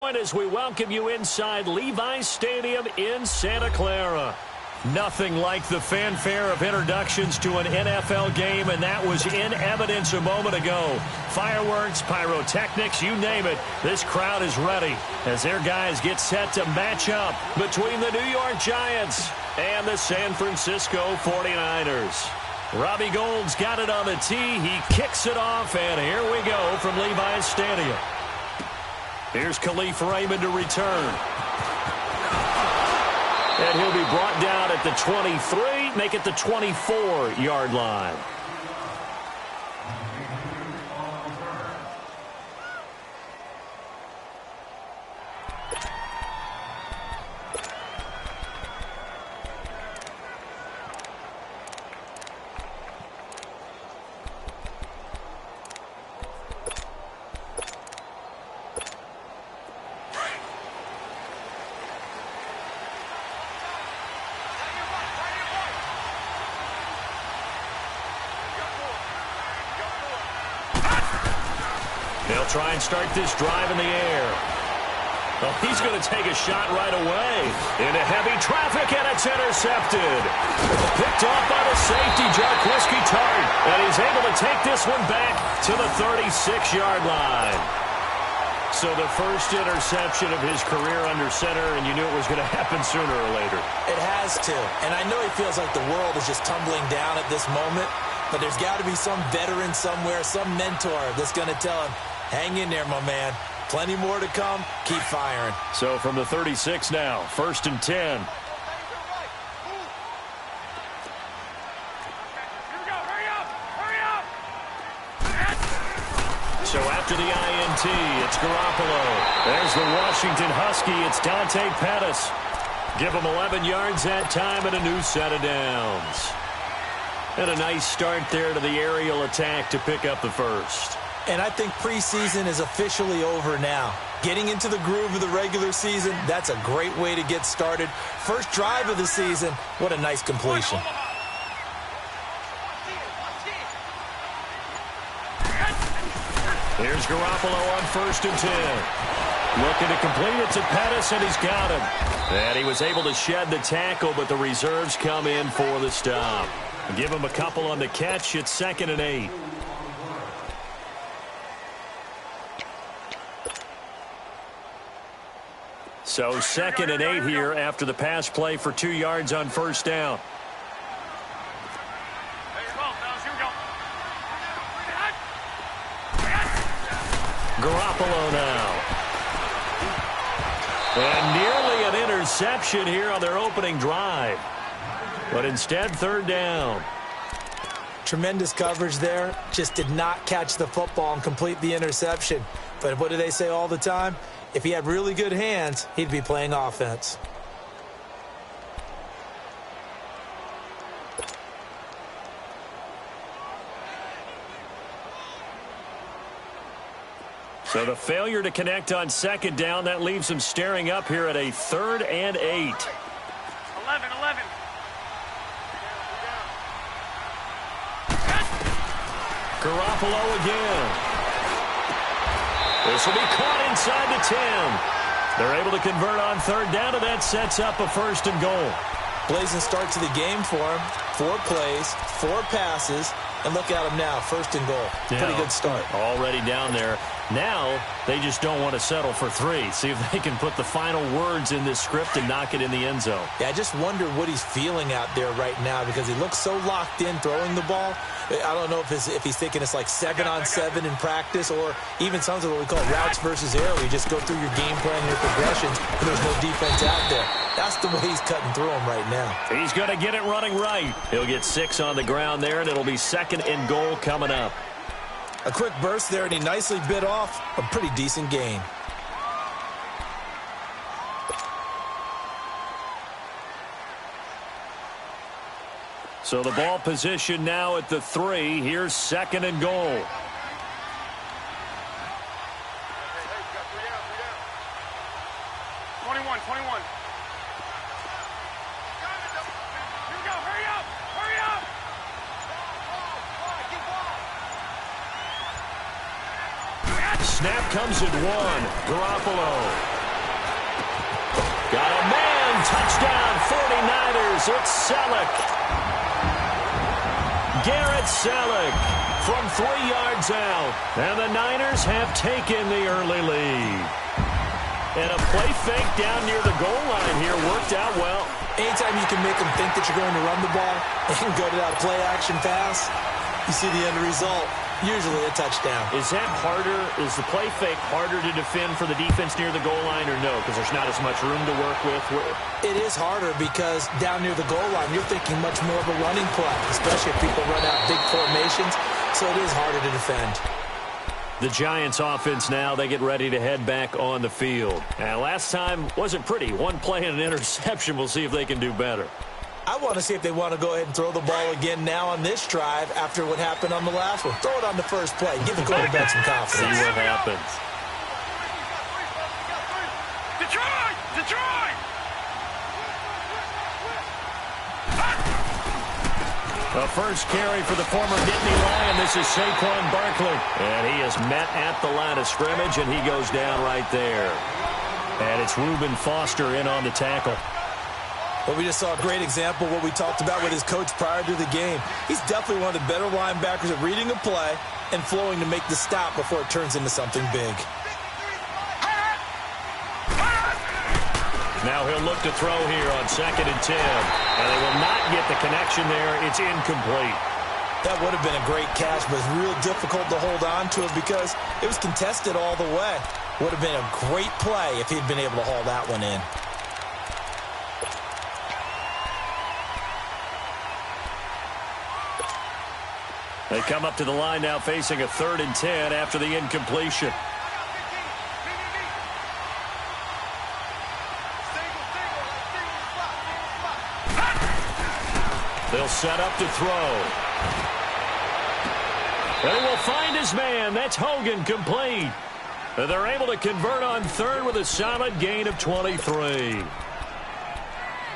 point as we welcome you inside Levi's Stadium in Santa Clara. Nothing like the fanfare of introductions to an NFL game, and that was in evidence a moment ago. Fireworks, pyrotechnics, you name it. This crowd is ready as their guys get set to match up between the New York Giants and the San Francisco 49ers. Robbie Gould's got it on the tee. He kicks it off, and here we go from Levi's Stadium. Here's Khalif Raymond to return. And he'll be brought down at the 23, make it the 24-yard line. They'll try and start this drive in the air. Well, he's going to take a shot right away into heavy traffic, and it's intercepted. Picked off by the safety, Jarquiski Tart, and he's able to take this one back to the 36-yard line. So the first interception of his career under center, and you knew it was going to happen sooner or later. It has to, and I know he feels like the world is just tumbling down at this moment, but there's got to be some veteran somewhere, some mentor that's going to tell him, hang in there, my man. Plenty more to come. Keep firing. So from the 36 now, 1st and 10. So after the INT, it's Garoppolo. There's the Washington Husky. It's Dante Pettis. Give him 11 yards that time and a new set of downs. And a nice start there to the aerial attack to pick up the first. And I think preseason is officially over now. Getting into the groove of the regular season, that's a great way to get started. First drive of the season, what a nice completion. Here's Garoppolo on 1st and 10. Looking to complete it to Pettis, and he's got him. And he was able to shed the tackle, but the reserves come in for the stop. Give him a couple on the catch. It's 2nd and 8. So 2nd and 8 here after the pass play for 2 yards on 1st down. Garoppolo now. And nearly an interception here on their opening drive. But instead, 3rd down. Tremendous coverage there. Just did not catch the football and complete the interception. But what do they say all the time? If he had really good hands, he'd be playing offense. So the failure to connect on 2nd down, that leaves him staring up here at a 3rd and 8. 11. Garoppolo again. This will be caught inside the 10. They're able to convert on 3rd down, and that sets up a 1st and goal. Blazing start to the game for him. 4 plays, 4 passes, and look at him now, 1st and goal. Yeah, pretty good start. Already down there. Now they just don't want to settle for 3. See if they can put the final words in this script and knock it in the end zone. Yeah, I just wonder what he's feeling out there right now because he looks so locked in throwing the ball. I don't know if he's thinking it's like 7-on-7 in practice or even something what we call routes versus air where you just go through your game plan, your progressions, and there's no defense out there. That's the way he's cutting through them right now. He's going to get it running right. He'll get 6 on the ground there, and it'll be 2nd and goal coming up. A quick burst there, and he nicely bit off a pretty decent gain. So the ball position now at the 3. Here's 2nd and goal. Snap comes at 1. Garoppolo. fires. It's Selleck. Garrett Selleck from 3 yards out. And the Niners have taken the early lead. And a play fake down near the goal line here worked out well. Anytime you can make them think that you're going to run the ball and go to that play-action pass, you see the end result, usually a touchdown. Is that harder? Is the play fake harder to defend for the defense near the goal line or no? Because there's not as much room to work with? It is harder because down near the goal line, you're thinking much more of a running play, especially if people run out big formations, so it is harder to defend. The Giants offense now, they get ready to head back on the field. And last time wasn't pretty. One play and an interception. We'll see if they can do better. I want to see if they want to go ahead and throw the ball again now on this drive after what happened on the last one. Throw it on the first play. Give the quarterback some confidence. See what happens. Detroit! Detroit! The first carry for the former Nittany Lion. This is Saquon Barkley. And he is met at the line of scrimmage, and he goes down right there. And it's Reuben Foster in on the tackle. Well, we just saw a great example of what we talked about with his coach prior to the game. He's definitely one of the better linebackers at reading a play and flowing to make the stop before it turns into something big. Now he'll look to throw here on 2nd and 10. And they will not get the connection there. It's incomplete. That would have been a great catch, but it's real difficult to hold on to it because it was contested all the way. Would have been a great play if he'd been able to haul that one in. They come up to the line now facing a 3rd and 10 after the incompletion. They'll set up to throw. They will find his man. That's Hogan, complete. They're able to convert on 3rd with a solid gain of 23.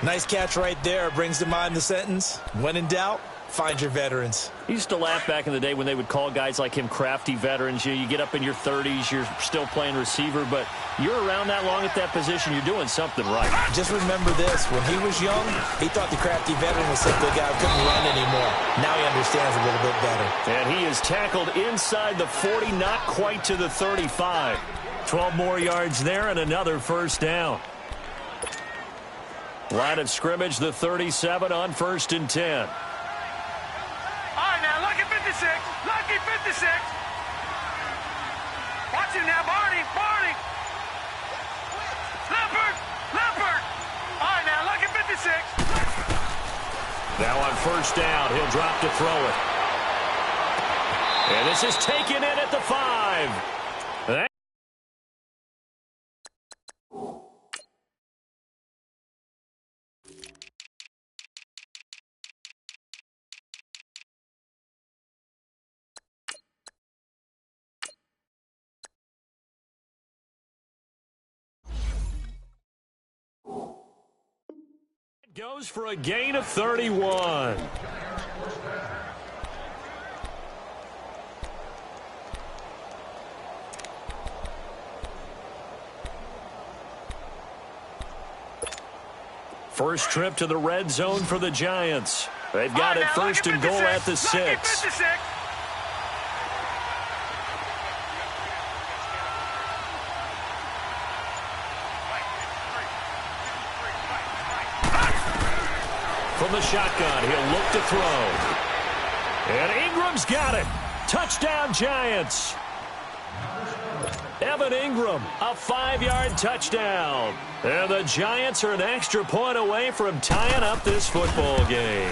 Nice catch right there. Brings to mind the sentence, when in doubt, find your veterans. I used to laugh back in the day when they would call guys like him crafty veterans. You get up in your 30s, you're still playing receiver, but you're around that long at that position, you're doing something right. Just remember this, when he was young, he thought the crafty veteran was simply a guy who couldn't run anymore. Now he understands a little bit better. And he is tackled inside the 40, not quite to the 35. 12 more yards there and another first down. Line of scrimmage, the 37 on 1st and 10. Lucky 56. Lucky 56. Watch him now, Barney. Barney. Leopard. Leopard. All right, now, Lucky 56. Now on 1st down, he'll drop to throw it. And this is taken in at the 5. Goes for a gain of 31. First trip to the red zone for the Giants. They've got it 1st and goal at the 6. From the shotgun, he'll look to throw. And Ingram's got it. Touchdown, Giants. Evan Ingram, a 5-yard touchdown. And the Giants are an extra point away from tying up this football game.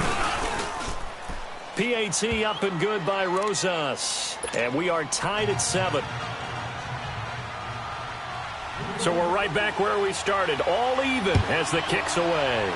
PAT up and good by Rosas. And we are tied at 7. So we're right back where we started. All even as the kick's away.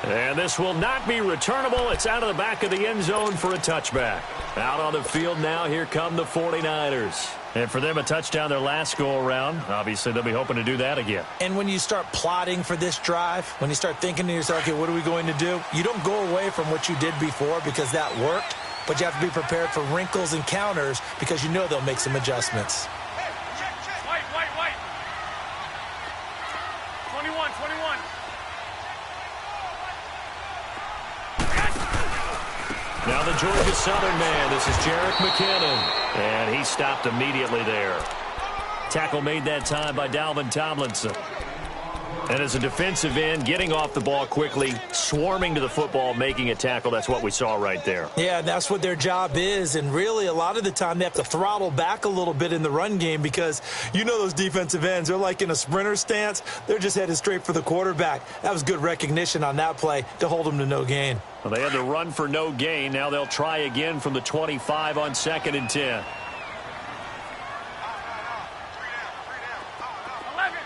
And this will not be returnable. It's out of the back of the end zone for a touchback. Out on the field now, here come the 49ers. And for them, a touchdown their last go-around. Obviously, they'll be hoping to do that again. And when you start plotting for this drive, when you start thinking to yourself, okay, what are we going to do? You don't go away from what you did before because that worked, but you have to be prepared for wrinkles and counters because you know they'll make some adjustments. White. 21. 21. Now the Georgia Southern man, this is Jerick McKinnon. And he stopped immediately there. Tackle made that time by Dalvin Tomlinson. And as a defensive end, getting off the ball quickly, swarming to the football, making a tackle, that's what we saw right there. Yeah, that's what their job is. And really, a lot of the time, they have to throttle back a little bit in the run game because you know those defensive ends, they're like in a sprinter stance. They're just headed straight for the quarterback. That was good recognition on that play to hold them to no gain. Well, they had to run for no gain. Now they'll try again from the 25 on 2nd and 10. 11.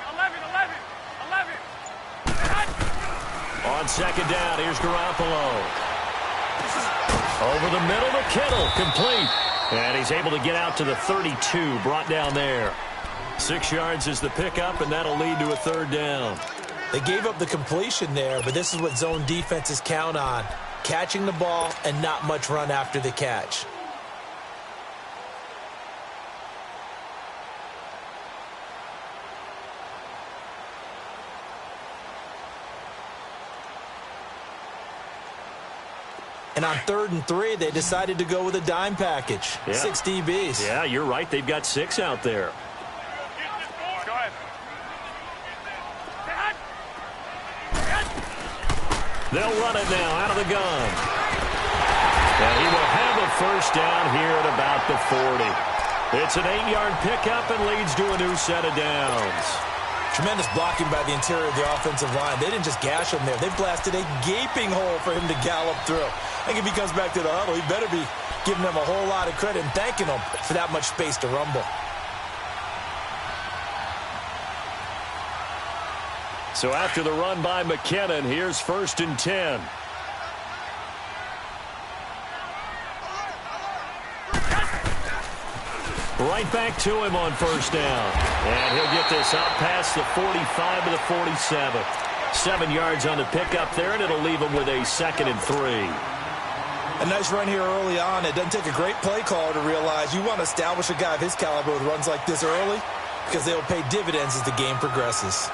On 2nd down, here's Garoppolo. Over the middle to Kittle, complete. And he's able to get out to the 32, brought down there. 6 yards is the pickup, and that'll lead to a 3rd down. They gave up the completion there, but this is what zone defenses count on. Catching the ball and not much run after the catch. And on 3rd and 3, they decided to go with a dime package. Yeah. 6 DBs. Yeah, you're right. They've got 6 out there. Go ahead. They'll run it now out of the gun. And he will have a 1st down here at about the 40. It's an 8-yard pickup and leads to a new set of downs. Tremendous blocking by the interior of the offensive line. They didn't just gash him there. They blasted a gaping hole for him to gallop through. I think if he comes back to the huddle, he better be giving them a whole lot of credit and thanking them for that much space to rumble. So after the run by McKinnon, here's 1st and 10. Right back to him on 1st down. And he'll get this out past the 45 to the 47. 7 yards on the pickup there, and it'll leave him with a 2nd and 3. A nice run here early on. It doesn't take a great play caller to realize you want to establish a guy of his caliber with runs like this early because they will pay dividends as the game progresses.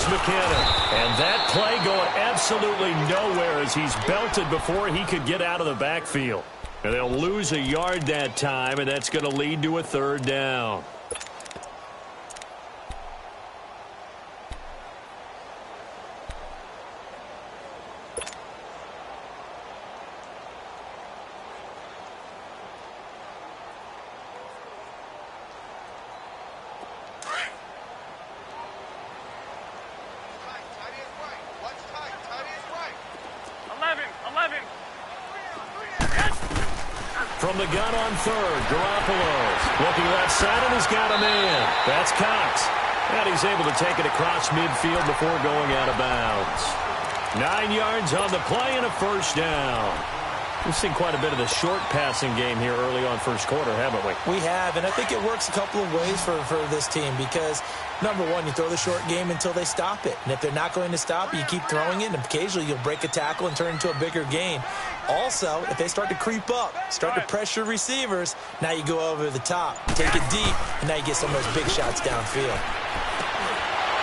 McKinnon. And that play going absolutely nowhere as he's belted before he could get out of the backfield. And they'll lose a yard that time, and that's going to lead to a 3rd down. From the gun on 3rd, Garoppolo looking left side, and he's got a man. That's Cox. And he's able to take it across midfield before going out of bounds. 9 yards on the play and a 1st down. We've seen quite a bit of the short passing game here early on 1st quarter, haven't we? We have, and I think it works a couple of ways for this team because, number one, you throw the short game until they stop it. And if they're not going to stop it, you keep throwing it, and occasionally you'll break a tackle and turn into a bigger gain. Also, if they start to creep up, start to pressure receivers, now you go over the top, take it deep, and now you get some of those big shots downfield.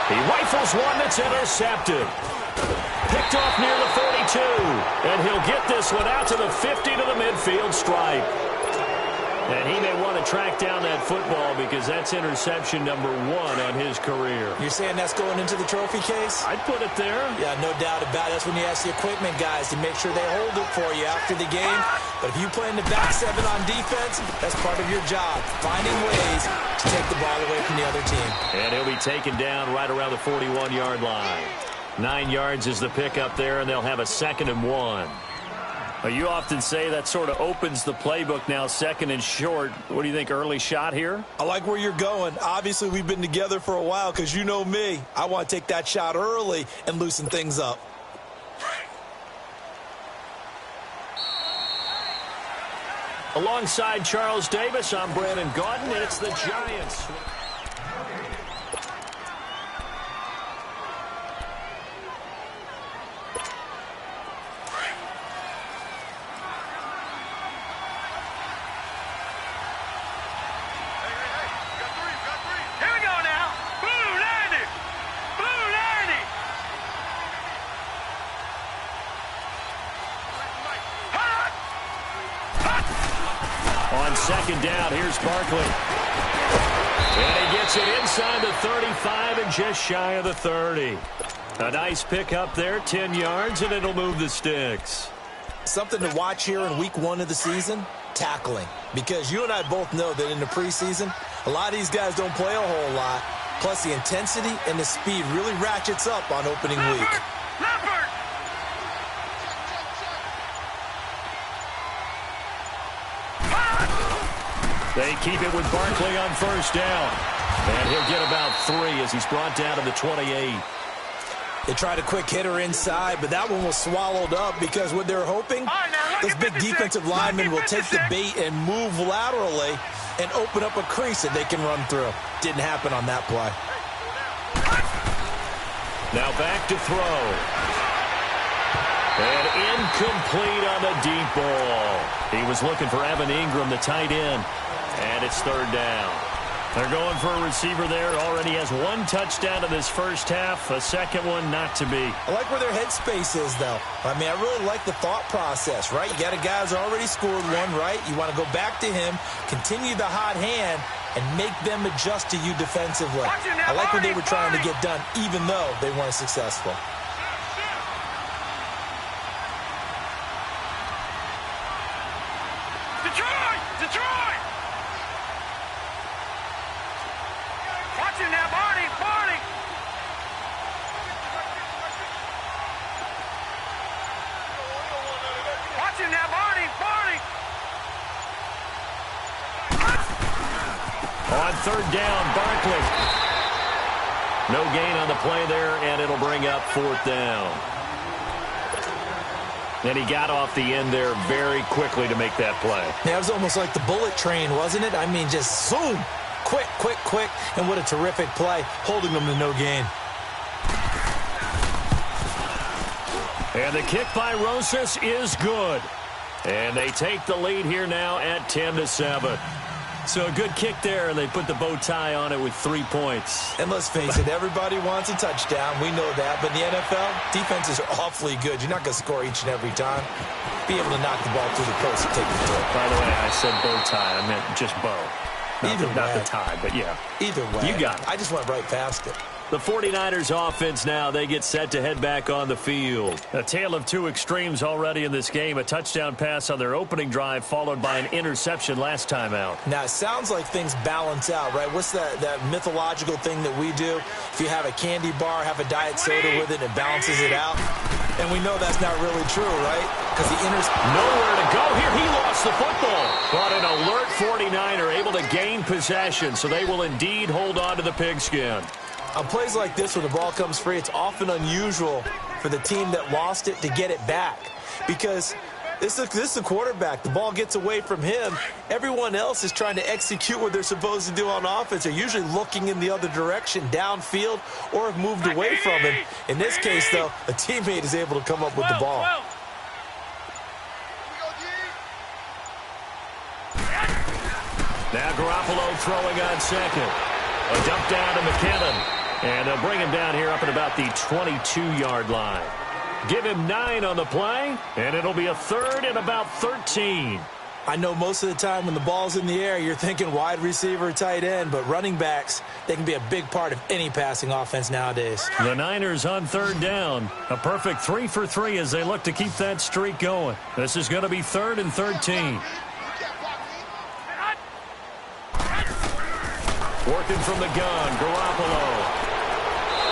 He rifles one that's intercepted. Picked off near the 42. And he'll get this one out to the 50 to the midfield stripe. And he may want to track down that football because that's interception number 1 on his career. You're saying that's going into the trophy case? I'd put it there. Yeah, no doubt about it. That's when you ask the equipment guys to make sure they hold it for you after the game. But if you play in the back 7 on defense, that's part of your job, finding ways to take the ball away from the other team. And he'll be taken down right around the 41-yard line. 9 yards is the pickup there, and they'll have a 2nd and 1. You often say that sort of opens the playbook now, 2nd and short. What do you think, early shot here? I like where you're going. Obviously, we've been together for a while because you know me. I want to take that shot early and loosen things up. Alongside Charles Davis, I'm Brandon Gaudin, and it's the Giants. second down. Here's Barkley. And he gets it inside the 35 and just shy of the 30. A nice pick up there, 10 yards, and it'll move the sticks. Something to watch here in week 1 of the season, tackling. Because you and I both know that in the preseason, a lot of these guys don't play a whole lot. Plus, the intensity and the speed really ratchets up on opening week. They keep it with Barkley on first down. And he'll get about 3 as he's brought down to the 28. They tried a quick hitter inside, but that one was swallowed up because what they're hoping, those big defensive linemen will take the bait and move laterally and open up a crease that they can run through. Didn't happen on that play. Now back to throw. And incomplete on the deep ball. He was looking for Evan Ingram, the tight end. And it's third down. They're going for a receiver there. Already has 1 touchdown in this first half. A second one not to be. I like where their headspace is, though. I mean, I really like the thought process, right? You got a guy who's already scored 1, right? You want to go back to him, continue the hot hand, and make them adjust to you defensively. I like what they were trying to get done, even though they weren't successful. Detroit! Watching that, Barney! Watching that, Barney! On third down, Barkley. No gain on the play there, and it'll bring up 4th down. And he got off the end there very quickly to make that play. Yeah, it was almost like the bullet train, wasn't it? I mean, just zoom. Quick. And what a terrific play, holding them to no gain. And the kick by Rosas is good. And they take the lead here now at 10-7. So a good kick there, and they put the bow tie on it with 3 points. And let's face it, everybody wants a touchdown. We know that. But in the NFL, defenses are awfully good. You're not going to score each and every time. Be able to knock the ball through the post and take the throw. By the way, I said bow tie. I meant just bow. Not the tie, but yeah. Either way. You got it. I just went right past it. The 49ers offense now, they get set to head back on the field. A tale of 2 extremes already in this game. A touchdown pass on their opening drive followed by an interception last time out. Now, it sounds like things balance out, right? What's that mythological thing that we do? If you have a candy bar, have a diet soda with it, and it balances it out. And we know that's not really true, right? Because the nowhere to go here. He lost the football. But an alert 49er able to gain possession, so they will indeed hold on to the pigskin. On plays like this where the ball comes free, it's often unusual for the team that lost it to get it back. Because this is the quarterback. The ball gets away from him. Everyone else is trying to execute what they're supposed to do on offense. They're usually looking in the other direction, downfield, or have moved away from him. In this case, though, a teammate is able to come up with the ball. Now Garoppolo throwing on second. A dump down to McKinnon. And they'll bring him down here up at about the 22-yard line. Give him 9 on the play, and it'll be a 3rd and about 13. I know most of the time when the ball's in the air, you're thinking wide receiver, tight end, but running backs, they can be a big part of any passing offense nowadays. The Niners on 3rd down. A perfect 3 for 3 as they look to keep that streak going. This is going to be 3rd and 13. Working from the gun, Garoppolo.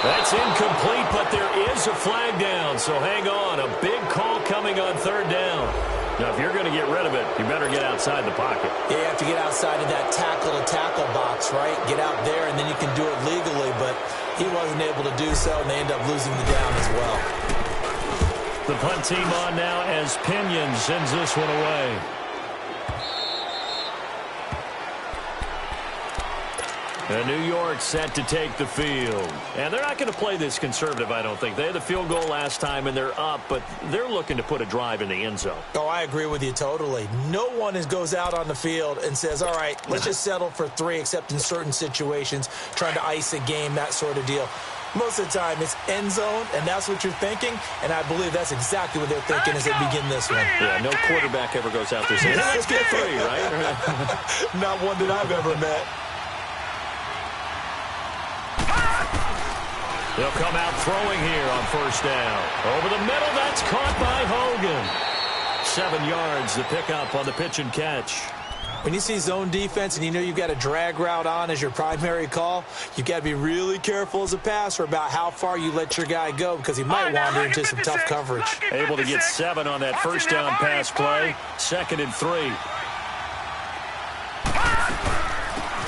That's incomplete, but there is a flag down, so hang on. A big call coming on 3rd down. Now, if you're going to get rid of it, you better get outside the pocket. Yeah, you have to get outside of that tackle-to-tackle box, right? Get out there, and then you can do it legally, but he wasn't able to do so, and they end up losing the down as well. The punt team on now as Pinion sends this one away. And New York set to take the field. And they're not going to play this conservative, I don't think. They had the field goal last time, and they're up, but they're looking to put a drive in the end zone. Oh, I agree with you totally. No one goes out on the field and says, all right, let's just settle for 3, except in certain situations, trying to ice a game, that sort of deal. Most of the time, it's end zone, and that's what you're thinking, and I believe that's exactly what they're thinking as they begin this one. Yeah, no quarterback ever goes out there saying, hey, let's get 3, right? Not one that I've ever met. They'll come out throwing here on first down. Over the middle, that's caught by Hogan. 7 yards, the pickup on the pitch and catch. When you see zone defense and you know you've got a drag route on as your primary call, you've got to be really careful as a passer about how far you let your guy go because he might wander into some tough coverage. Able to get 7 on that first down pass play. 2nd and 3.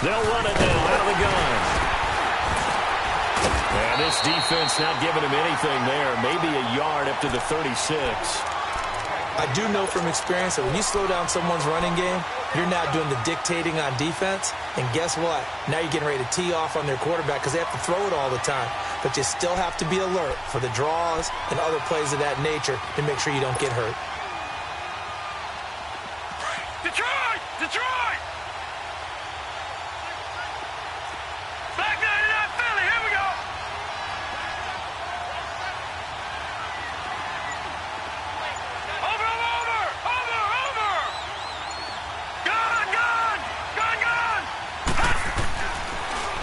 They'll run it now out of the gun. And this defense not giving him anything there. Maybe a yard up to the 36. I do know from experience that when you slow down someone's running game, you're not doing the dictating on defense. And guess what? Now you're getting ready to tee off on their quarterback because they have to throw it all the time. But you still have to be alert for the draws and other plays of that nature to make sure you don't get hurt. Detroit! Detroit! Back 99 Philly, here we go! Over!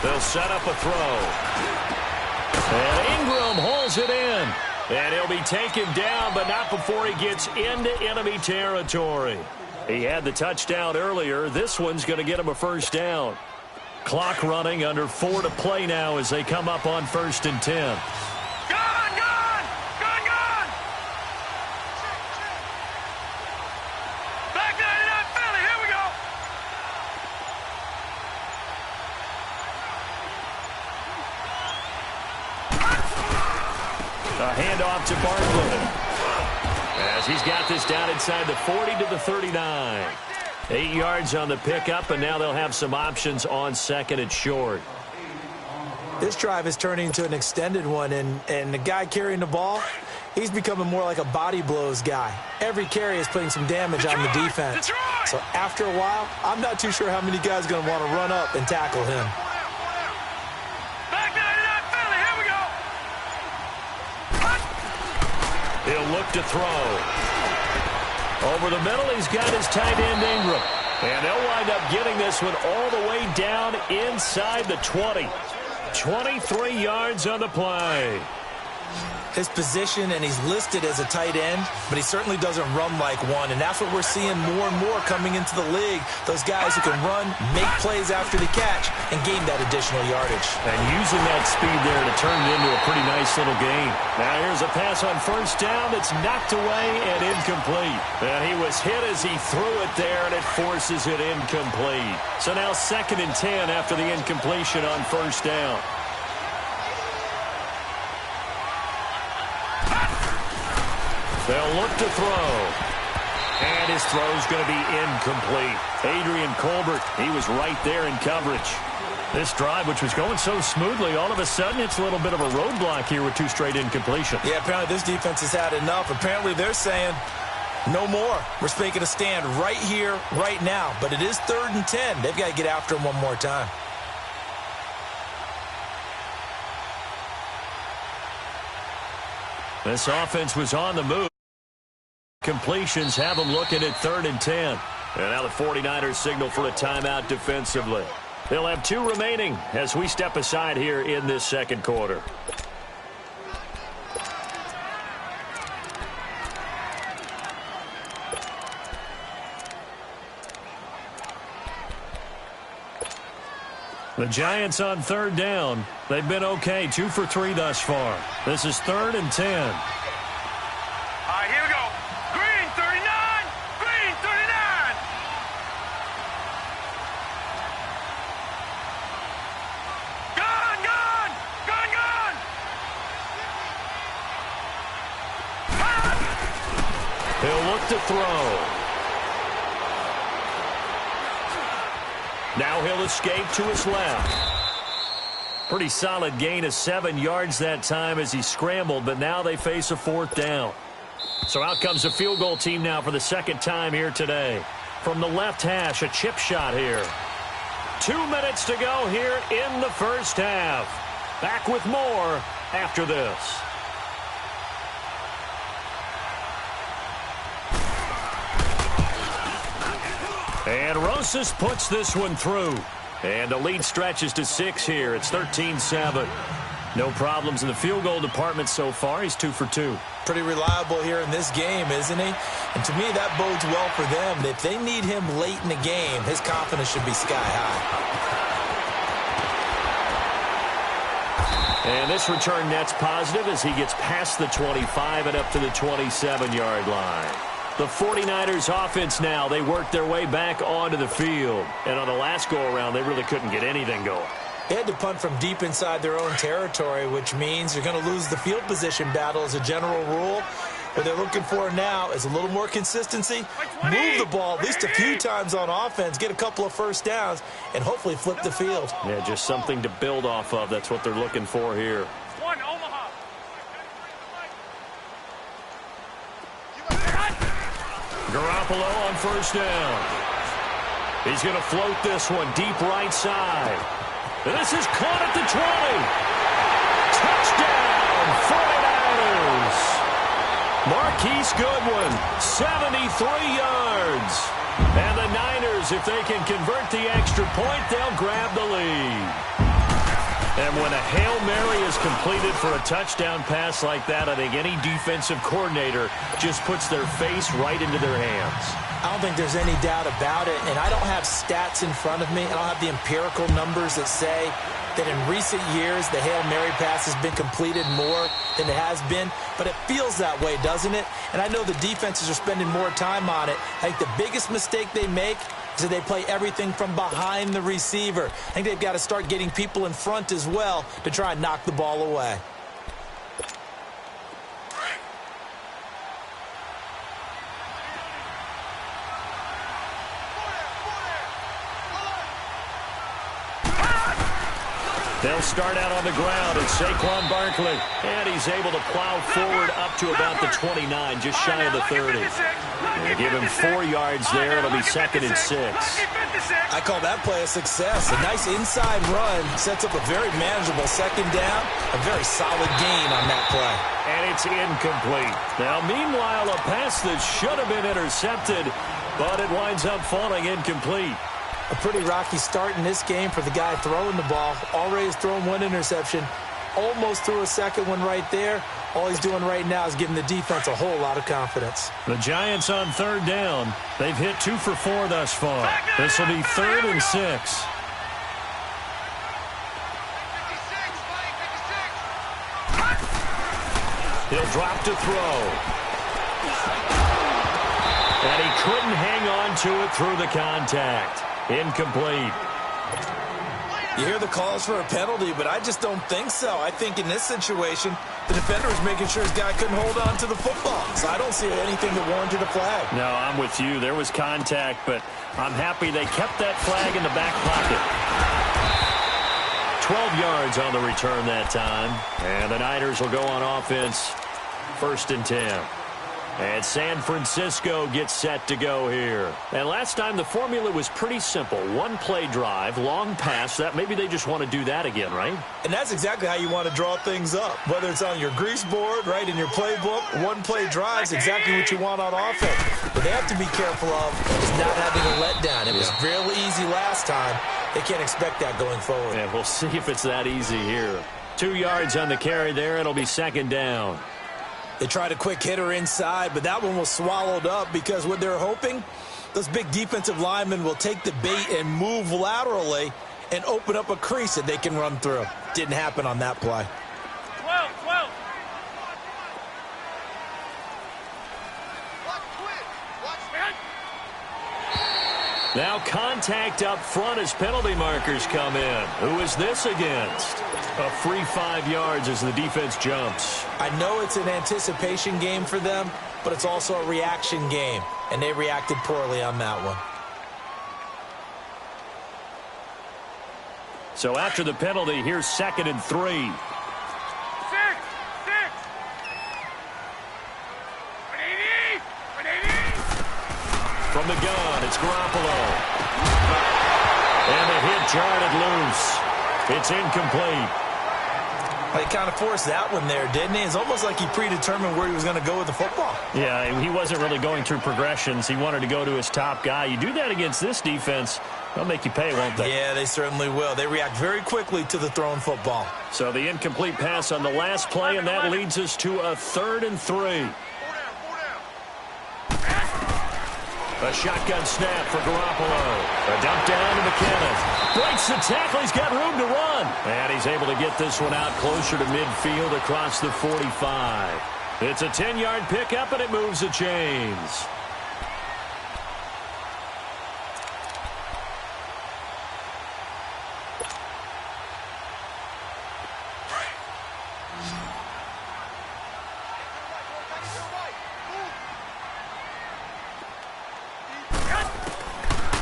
They'll set up a throw. And Ingram hauls it in. And he'll be taken down, but not before he gets into enemy territory. He had the touchdown earlier. This one's going to get him a first down. Clock running, under 4 to play now as they come up on 1st and 10. A handoff to Barkley. As he's got this down inside the 40 to the 39. 8 yards on the pickup, and now they'll have some options on 2nd and short. This drive is turning into an extended one, and the guy carrying the ball, he's becoming more like a body blows guy. Every carry is putting some damage on the defense. So after a while, I'm not too sure how many guys are going to want to run up and tackle him. He'll look to throw. Over the middle, he's got his tight end, Ingram. And they'll wind up getting this one all the way down inside the 20. 23 yards on the play. His position, and he's listed as a tight end, but he certainly doesn't run like one, and that's what we're seeing more and more coming into the league. Those guys who can run, make plays after the catch, and gain that additional yardage. And using that speed there to turn it into a pretty nice little game. Now here's a pass on first down that's knocked away and incomplete. And he was hit as he threw it there, and it forces it incomplete. So now 2nd and 10 after the incompletion on first down. They'll look to throw. And his throw's going to be incomplete. Adrian Colbert, he was right there in coverage. This drive, which was going so smoothly, all of a sudden it's a little bit of a roadblock here with 2 straight incompletions. Yeah, apparently this defense has had enough. Apparently they're saying no more. We're making a stand right here, right now. But it is 3rd and 10. They've got to get after him one more time. This offense was on the move. Completions have them looking at 3rd and 10. And now the 49ers signal for a timeout defensively. They'll have 2 remaining as we step aside here in this 2nd quarter. The Giants on 3rd down. They've been okay, 2 for 3 thus far. This is 3rd and 10. All right, here we go. Green 39. Green 39. Gun, gun. Gun, gun. He'll look to throw. Now he'll escape to his left. Pretty solid gain of 7 yards that time as he scrambled, but now they face a 4th down. So out comes the field goal team now for the 2nd time here today. From the left hash, a chip shot here. 2 minutes to go here in the first half. Back with more after this. And Rosas puts this one through. And the lead stretches to 6 here. It's 13-7. No problems in the field goal department so far. He's 2 for 2. Pretty reliable here in this game, isn't he? And to me, that bodes well for them. If they need him late in the game, his confidence should be sky high. And this return net's positive as he gets past the 25 and up to the 27-yard line. The 49ers offense now, they work their way back onto the field. And on the last go-around, they really couldn't get anything going. They had to punt from deep inside their own territory, which means you're going to lose the field position battle as a general rule. What they're looking for now is a little more consistency, move the ball at least a few times on offense, get a couple of first downs, and hopefully flip the field. Yeah, just something to build off of. That's what they're looking for here. Garoppolo on first down. He's going to float this one deep right side. And this is caught at the 20. Touchdown, 49ers. Marquise Goodwin, 73 yards. And the Niners, if they can convert the extra point, they'll grab the lead. And when a Hail Mary is completed for a touchdown pass like that, I think any defensive coordinator just puts their face right into their hands. I don't think there's any doubt about it, and I don't have stats in front of me. I don't have the empirical numbers that say that in recent years the Hail Mary pass has been completed more than it has been, but it feels that way, doesn't it? And I know the defenses are spending more time on it. I think the biggest mistake they make is that they play everything from behind the receiver. I think they've got to start getting people in front as well to try and knock the ball away. They'll start out on the ground. It's Saquon Barkley. And he's able to plow forward up to about the 29, just shy of the 30. They give him 4 yards there. It'll be 2nd and 6. I call that play a success. A nice inside run sets up a very manageable 2nd down. A very solid gain on that play. And it's incomplete. Now, meanwhile, a pass that should have been intercepted, but it winds up falling incomplete. A pretty rocky start in this game for the guy throwing the ball. Already has thrown 1 interception. Almost threw a 2nd one right there. All he's doing right now is giving the defense a whole lot of confidence. The Giants on 3rd down. They've hit 2 for 4 thus far. This will be 3rd and 6. He'll drop to throw. And he couldn't hang on to it through the contact. Incomplete. You hear the calls for a penalty, but I just don't think so. I think in this situation, the defender was making sure his guy couldn't hold on to the football. So I don't see anything that warranted a flag. No, I'm with you. There was contact, but I'm happy they kept that flag in the back pocket. 12 yards on the return that time. And the Niners will go on offense. 1st and 10. And San Francisco gets set to go here. And last time the formula was pretty simple. 1-play drive, long pass. That maybe they just want to do that again, right? And that's exactly how you want to draw things up. Whether it's on your grease board, right, in your playbook, 1-play drive is exactly what you want on offense. What they have to be careful of is not having a letdown. It was real easy last time. They can't expect that going forward. Yeah, we'll see if it's that easy here. 2 yards on the carry there. It'll be 2nd down. They tried a quick hitter inside, but that one was swallowed up because what they're hoping, those big defensive linemen will take the bait and move laterally and open up a crease that they can run through. Didn't happen on that play. 12. Now contact up front as penalty markers come in. Who is this against? A free 5 yards as the defense jumps. I know it's an anticipation game for them, but it's also a reaction game, and they reacted poorly on that one. So after the penalty, here's 2nd and 3. 180. From the gun, it's Garoppolo. And the hit jarred it loose. It's incomplete. He kind of forced that one there, didn't he? It's almost like he predetermined where he was going to go with the football. Yeah, he wasn't really going through progressions. He wanted to go to his top guy. You do that against this defense, they'll make you pay, won't they? Yeah, they certainly will. They react very quickly to the thrown football. So the incomplete pass on the last play, and that leads us to a 3rd and 3. A shotgun snap for Garoppolo. A dump down to McKinnon. Breaks the tackle. He's got room to run. And he's able to get this one out closer to midfield across the 45. It's a 10-yard pickup, and it moves the chains.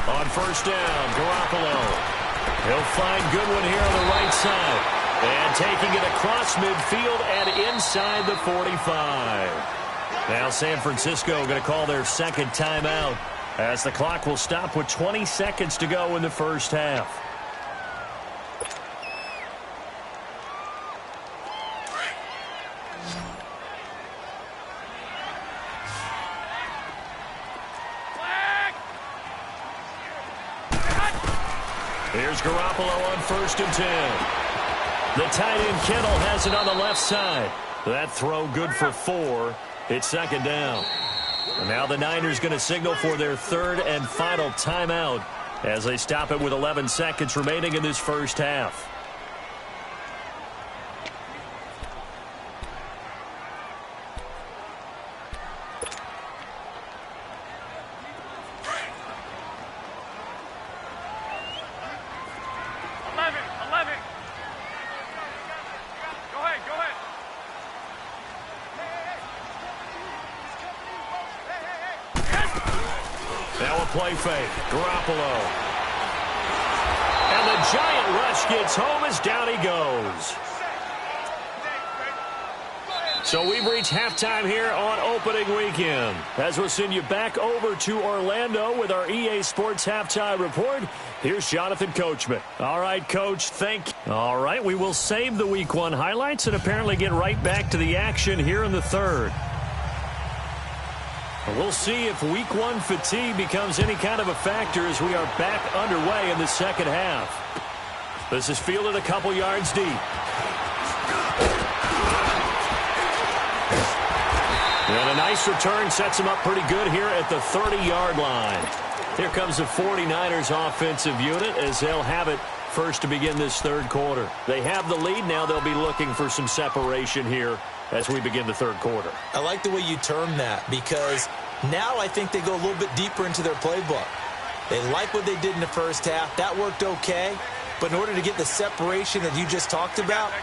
On first down, Garoppolo. He'll find Goodwin here on the right side. And taking it across midfield and inside the 45. Now San Francisco going to call their second timeout as the clock will stop with 20 seconds to go in the first half. Here's Garoppolo on 1st and 10. The tight end Kittle has it on the left side. That throw good for 4. It's 2nd down. And now the Niners going to signal for their 3rd and final timeout as they stop it with 11 seconds remaining in this first half. Play fake. Garoppolo. And the giant rush gets home as down he goes. So we've reached halftime here on opening weekend. As we'll send you back over to Orlando with our EA Sports Halftime Report, here's Jonathan Coachman. All right, Coach, All right, we will save the Week 1 highlights and apparently get right back to the action here in the 3rd. We'll see if Week 1 fatigue becomes any kind of a factor as we are back underway in the second half. This is fielded a couple yards deep. And a nice return sets him up pretty good here at the 30-yard line. Here comes the 49ers offensive unit as they'll have it first to begin this 3rd quarter. They have the lead. Now they'll be looking for some separation here as we begin the 3rd quarter. I like the way you term that because now I think they go a little bit deeper into their playbook. They like what they did in the first half. That worked okay. But in order to get the separation that you just talked about,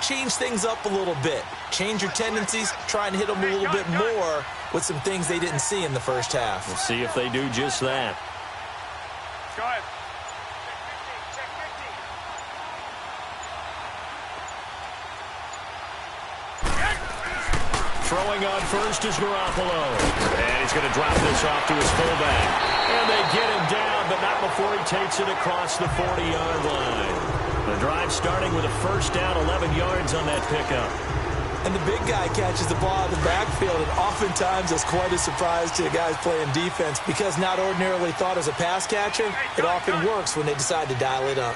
change things up a little bit. Change your tendencies. Try and hit them a little bit more with some things they didn't see in the first half. We'll see if they do just that. Go ahead. Throwing on first is Garoppolo. And he's going to drop this off to his fullback. And they get him down, but not before he takes it across the 40-yard line. The drive starting with a first down, 11 yards on that pickup. And the big guy catches the ball in the backfield, and oftentimes it's quite a surprise to the guys playing defense because not ordinarily thought as a pass catcher, it often works when they decide to dial it up.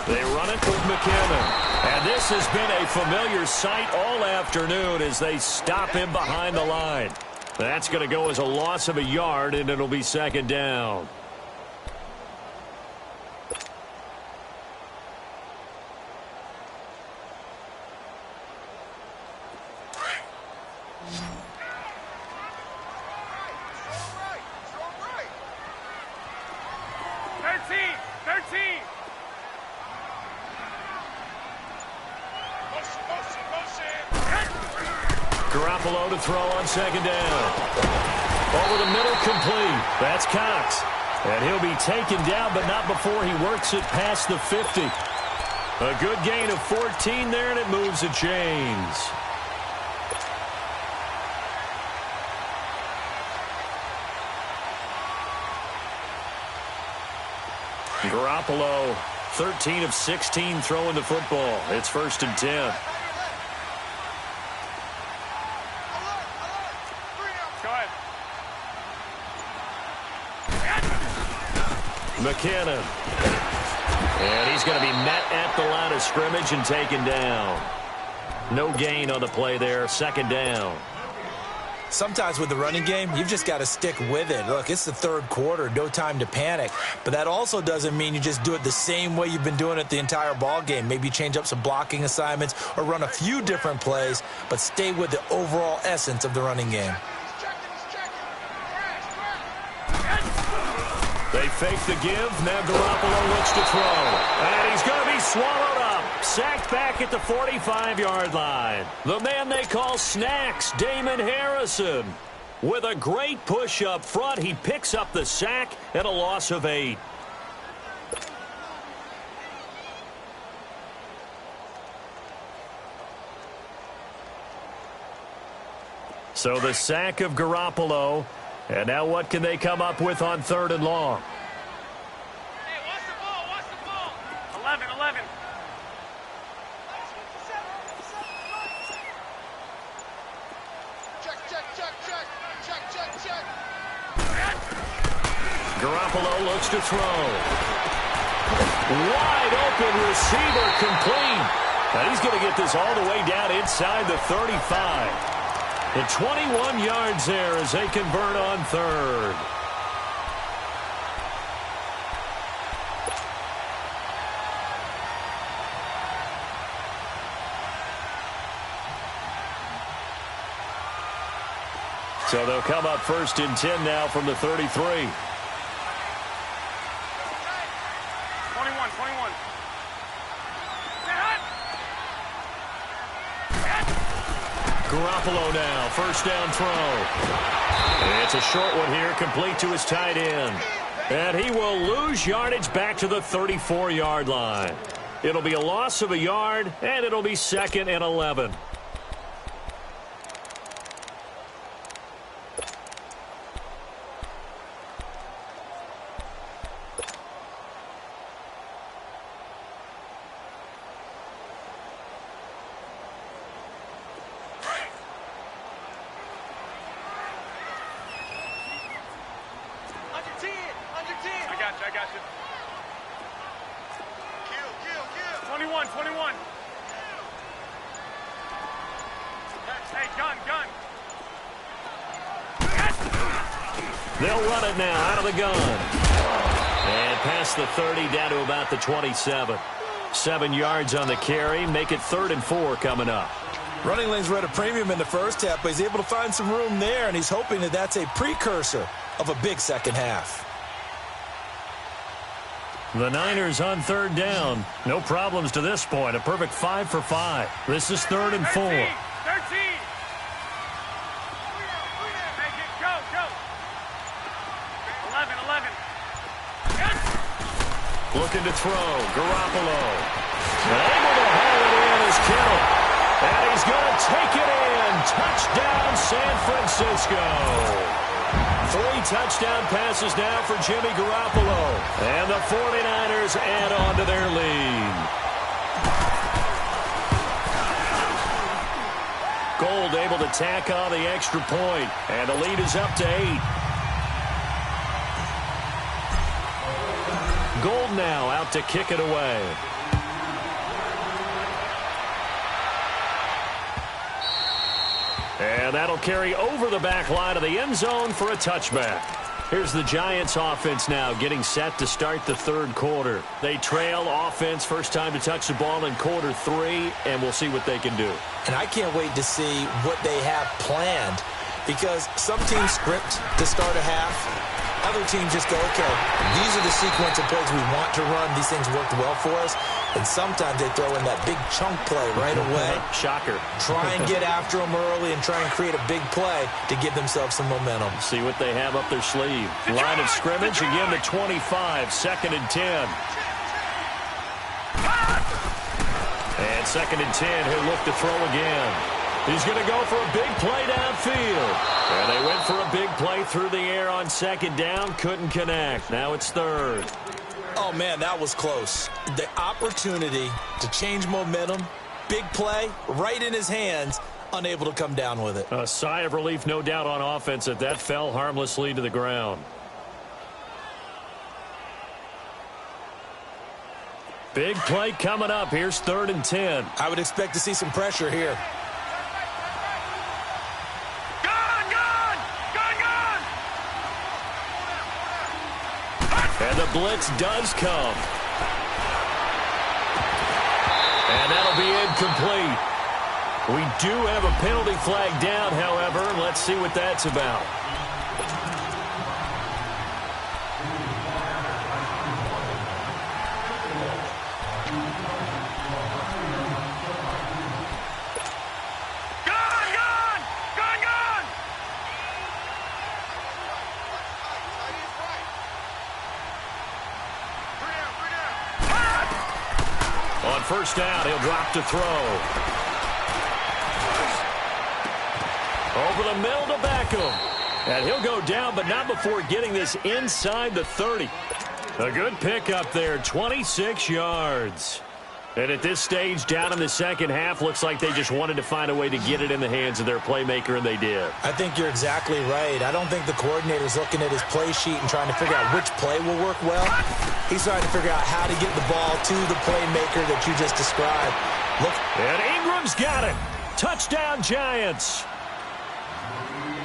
They run it with McKinnon. And this has been a familiar sight all afternoon as they stop him behind the line. That's going to go as a loss of a yard, and it'll be 2nd down. Garoppolo to throw on 2nd down. Over the middle, complete. That's Cox. And he'll be taken down, but not before he works it past the 50. A good gain of 14 there, and it moves the chains. Garoppolo, 13 of 16 throwing the football. It's 1st and 10. McKinnon. And he's going to be met at the line of scrimmage and taken down. No gain on the play there. 2nd down. Sometimes with the running game, you've just got to stick with it. Look, it's the 3rd quarter, no time to panic. But that also doesn't mean you just do it the same way you've been doing it the entire ball game. Maybe change up some blocking assignments or run a few different plays, but stay with the overall essence of the running game. They fake the give. Now Garoppolo looks to throw. And he's going to be swallowed up. Sacked back at the 45-yard line. The man they call Snacks, Damon Harrison. With a great push up front, he picks up the sack and a loss of 8. So the sack of Garoppolo. And now what can they come up with on 3rd and long? Hey, watch the ball, watch the ball. 11. Check. Garoppolo looks to throw. Wide open receiver complete. And he's going to get this all the way down inside the 35. The 21 yards there as they convert on 3rd. So they'll come up 1st and 10 now from the 33. 21. Garoppolo now, 1st down throw. And it's a short one here, complete to his tight end. And he will lose yardage back to the 34-yard line. It'll be a loss of a yard, and it'll be 2nd and 11. I got you. Kill. 21. Hey, gun. They'll run it now out of the gun. And past the 30 down to about the 27. 7 yards on the carry. Make it 3rd and 4 coming up. Running lanes were at a premium in the first half, but he's able to find some room there, and he's hoping that that's a precursor of a big second half. The Niners on 3rd down. No problems to this point. A perfect 5 for 5. This is 3rd and 4. 13. Go. 11. Looking to throw. Garoppolo. Able to haul it in is Kittle. And he's going to take it in. Touchdown, San Francisco. 3 touchdown passes now for Jimmy Garoppolo. And the 49ers add on to their lead. Gold able to tack on the extra point. And the lead is up to 8. Gold now out to kick it away. And that'll carry over the back line of the end zone for a touchback. Here's the Giants offense now getting set to start the 3rd quarter. They trail offense, first time to touch the ball in quarter 3, and we'll see what they can do. And I can't wait to see what they have planned, because some teams script to start a half. Other teams just go, okay, these are the sequence of plays we want to run. These things worked well for us. And sometimes they throw in that big chunk play right away. Shocker. Try and get after them early and try and create a big play to give themselves some momentum. See what they have up their sleeve. Line of scrimmage, again the 25, 2nd and 10. And 2nd and 10, he'll look to throw again. He's going to go for a big play downfield. And they went for a big play through the air on 2nd down. Couldn't connect. Now it's 3rd. Oh, man, that was close. The opportunity to change momentum, big play, right in his hands, unable to come down with it. A sigh of relief, no doubt, on offense that fell harmlessly to the ground. Big play coming up. Here's 3rd and 10. I would expect to see some pressure here. And the blitz does come. And that'll be incomplete. We do have a penalty flag down, however. Let's see what that's about. On first down, he'll drop to throw. Over the middle to Beckham. And he'll go down, but not before getting this inside the 30. A good pickup there, 26 yards. And at this stage, down in the second half, looks like they just wanted to find a way to get it in the hands of their playmaker, and they did. I think you're exactly right. I don't think the coordinator's looking at his play sheet and trying to figure out which play will work well. He's trying to figure out how to get the ball to the playmaker that you just described. Look. And Ingram's got it. Touchdown, Giants.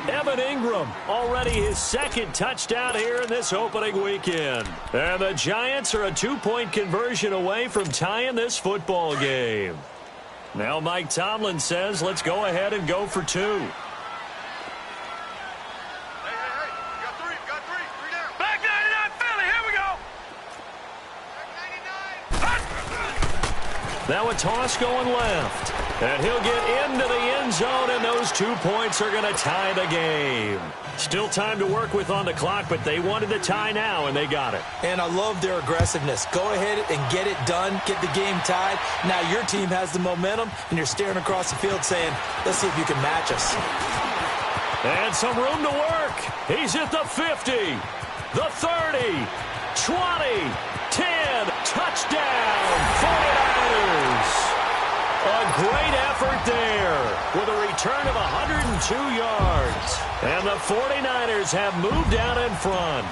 Evan Ingram, already his 2nd touchdown here in this opening weekend. And the Giants are a 2-point conversion away from tying this football game. Now Mike Tomlin says, let's go ahead and go for 2. Hey, got three down. Back 99, Philly, here we go. Back 99. Now a toss going left. And he'll get into the end zone, and those 2 points are going to tie the game. Still time to work with on the clock, but they wanted the tie now, and they got it. And I love their aggressiveness. Go ahead and get it done, get the game tied. Now your team has the momentum, and you're staring across the field saying, let's see if you can match us. And some room to work. He's at the 50, the 30, 20, 10, touchdown, 49ers. A great effort there with a return of 102 yards. And the 49ers have moved out in front.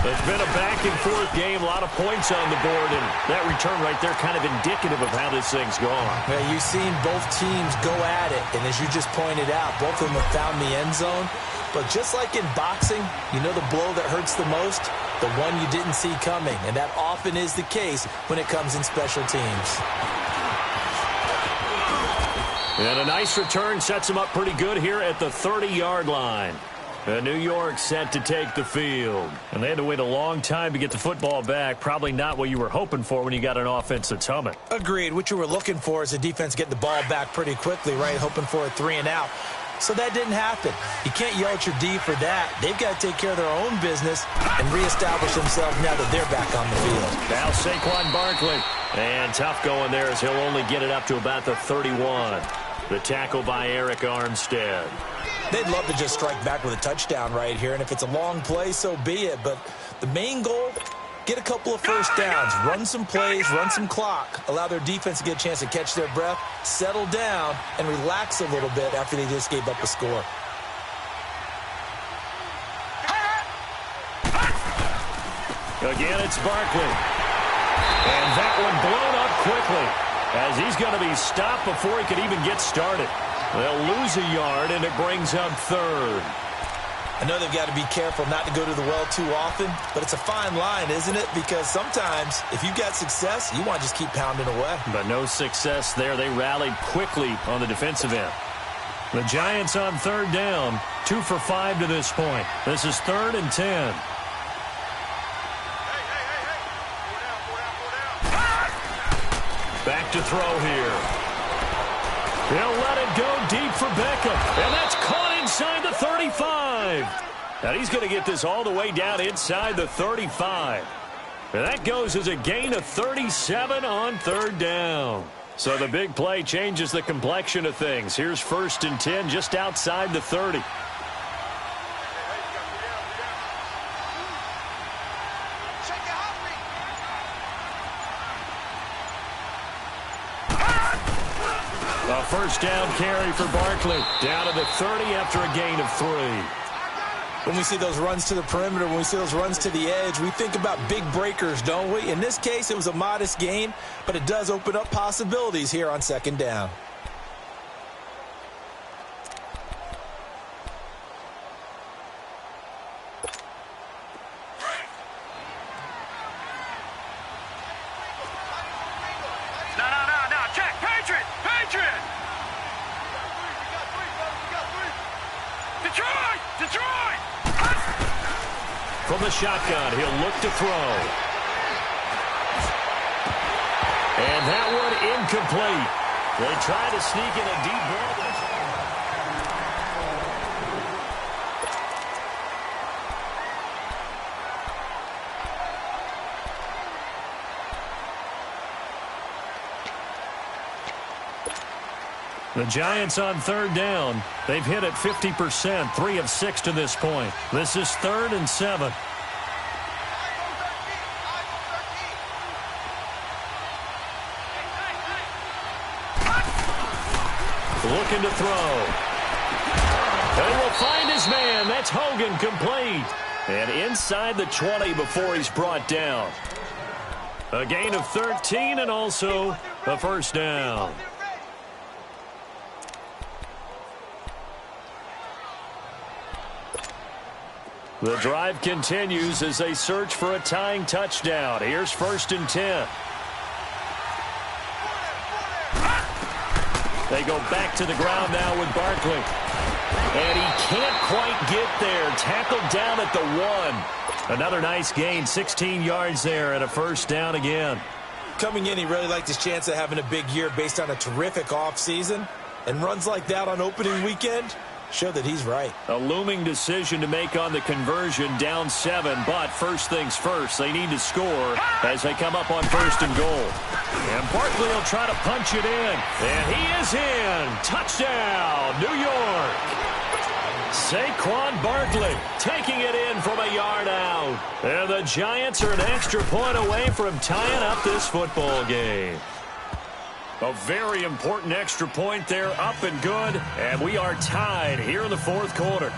It's been a back-and-forth game, a lot of points on the board, and that return right there kind of indicative of how this thing's gone. Yeah, you've seen both teams go at it, and as you just pointed out, both of them have found the end zone. But just like in boxing, you know the blow that hurts the most? The one you didn't see coming, and that often is the case when it comes in special teams. And a nice return sets him up pretty good here at the 30-yard line. And New York set to take the field. And they had to wait a long time to get the football back. Probably not what you were hoping for when you got an offense that's humming. Agreed. What you were looking for is the defense getting the ball back pretty quickly, right? Hoping for a 3-and-out. So that didn't happen. You can't yell at your D for that. They've got to take care of their own business and reestablish themselves now that they're back on the field. Now Saquon Barkley. And tough going there as he'll only get it up to about the 31. The tackle by Eric Armstead. They'd love to just strike back with a touchdown right here, and if it's a long play, so be it. But the main goal, get a couple of first downs, run some plays, run some clock, allow their defense to get a chance to catch their breath, settle down, and relax a little bit after they just gave up a score. Again, it's Barkley. And that one blown up quickly as he's going to be stopped before he could even get started. They'll lose a yard, and it brings up 3rd. I know they've got to be careful not to go to the well too often, but it's a fine line, isn't it? Because sometimes, if you've got success, you want to just keep pounding away. But no success there. They rallied quickly on the defensive end. The Giants on 3rd down, 2 for 5 to this point. This is 3rd and 10. Back to throw here. He'll let it go deep for Beckham. And that's caught inside the 35. Now he's going to get this all the way down inside the 35. And that goes as a gain of 37 on 3rd down. So the big play changes the complexion of things. Here's 1st and 10 just outside the 30. A first down carry for Barkley. Down to the 30 after a gain of 3. When we see those runs to the perimeter, when we see those runs to the edge, we think about big breakers, don't we? In this case, it was a modest gain, but it does open up possibilities here on second down. No, check, Patriot! Detroit! From the shotgun, he'll look to throw. And that one incomplete. They try to sneak in a deep ball. The Giants on third down. They've hit it 50%, 3 of 6 to this point. This is 3rd and 7. Looking to throw. And he will find his man. That's Hogan, complete. And inside the 20 before he's brought down. A gain of 13 and also a first down. The drive continues as they search for a tying touchdown. Here's 1st and 10. They go back to the ground now with Barkley. And he can't quite get there. Tackled down at the 1. Another nice gain, 16 yards there and a first down again. Coming in, he really liked his chance of having a big year based on a terrific offseason. And runs like that on opening weekend show that he's right. A looming decision to make on the conversion, down 7, but first things first, they need to score as they come up on 1st and goal. And Barkley will try to punch it in, and he is in. Touchdown, New York. Saquon Barkley taking it in from a yard out. And the Giants are an extra point away from tying up this football game. A very important extra point there, up and good, and we are tied here in the 4th quarter.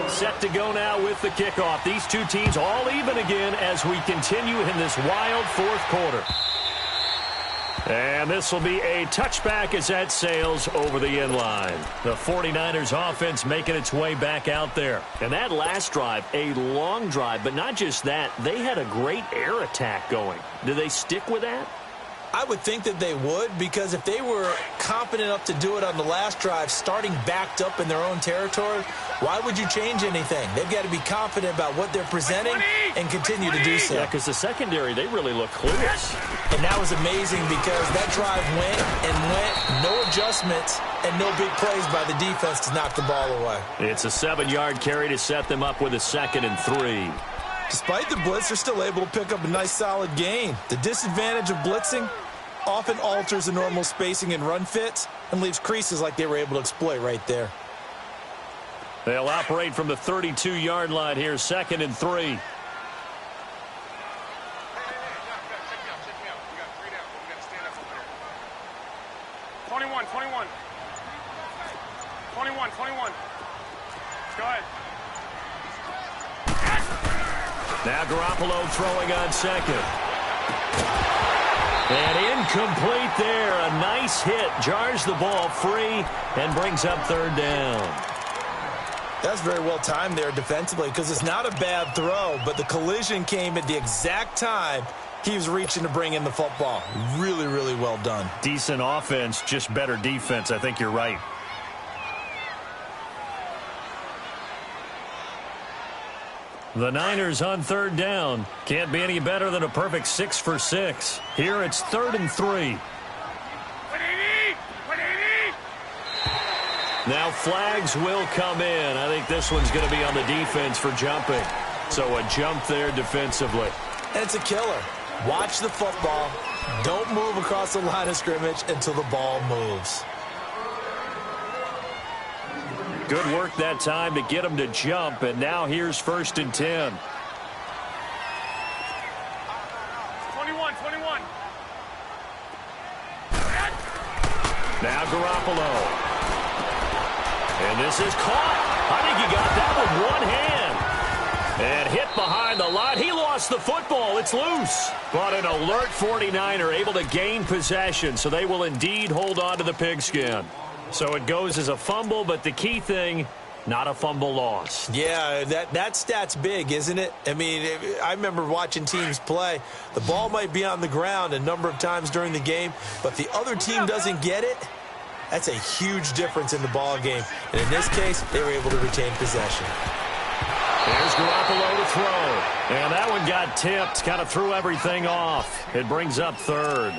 Set to go now with the kickoff. These two teams all even again as we continue in this wild 4th quarter. And this will be a touchback as that sails over the inline. The 49ers offense making its way back out there. And that last drive, a long drive, but not just that. They had a great air attack going. Do they stick with that? I would think that they would, because if they were confident enough to do it on the last drive, starting backed up in their own territory, why would you change anything? They've got to be confident about what they're presenting and continue to do so. Yeah, because the secondary, they really look clueless. And that was amazing because that drive went and went, no adjustments, and no big plays by the defense to knock the ball away. It's a 7-yard carry to set them up with a 2nd and 3. Despite the blitz, they're still able to pick up a nice solid gain. The disadvantage of blitzing often alters the normal spacing and run fits and leaves creases like they were able to exploit right there. They'll operate from the 32-yard line here, 2nd and 3. Go ahead. Now Garoppolo throwing on 2nd. And incomplete there. A nice hit. Jars the ball free and brings up 3rd down. That's very well timed there defensively because it's not a bad throw, but the collision came at the exact time he was reaching to bring in the football. Really, really well done. Decent offense, just better defense. I think you're right. The Niners on 3rd down. Can't be any better than a perfect 6 for 6. Here it's 3rd and 3. Now flags will come in. I think this one's going to be on the defense for jumping. So a jump there defensively. And it's a killer. Watch the football. Don't move across the line of scrimmage until the ball moves. Good work that time to get him to jump, and now here's 1st and 10. Now Garoppolo. And this is caught. I think he got that with one hand. And hit behind the line. He lost the football. It's loose. But an alert 49er able to gain possession, so they will indeed hold on to the pigskin. So it goes as a fumble, but the key thing, not a fumble loss. Yeah, that stat's big, isn't it? I mean, I remember watching teams play. The ball might be on the ground a number of times during the game, but if the other team doesn't get it, that's a huge difference in the ball game. And in this case, they were able to retain possession. Here's Garoppolo to throw. And that one got tipped, kind of threw everything off. It brings up third.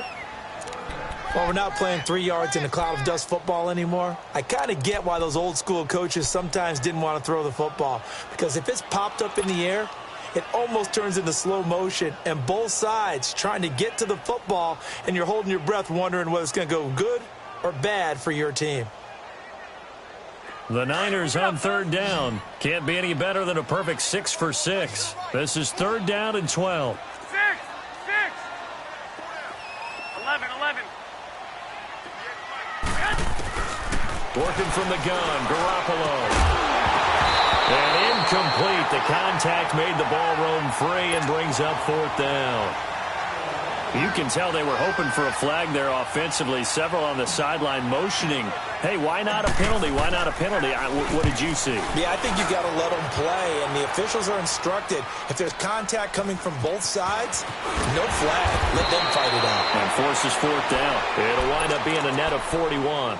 Well, we're not playing 3 yards in a cloud of dust football anymore. I kind of get why those old school coaches sometimes didn't want to throw the football. Because if it's popped up in the air, it almost turns into slow motion. And both sides trying to get to the football, and you're holding your breath wondering whether it's going to go good or bad for your team. The Niners on third down. Can't be any better than a perfect 6 for 6. This is third down and 12. 6, 11. Working from the gun, Garoppolo. And incomplete. The contact made the ball roam free and brings up fourth down. You can tell they were hoping for a flag there offensively. Several on the sideline motioning. Hey, why not a penalty? Why not a penalty? What did you see? Yeah, I think you got to let them play, and the officials are instructed. If there's contact coming from both sides, no flag. Let them fight it out. And forces fourth down. It'll wind up being a net of 41.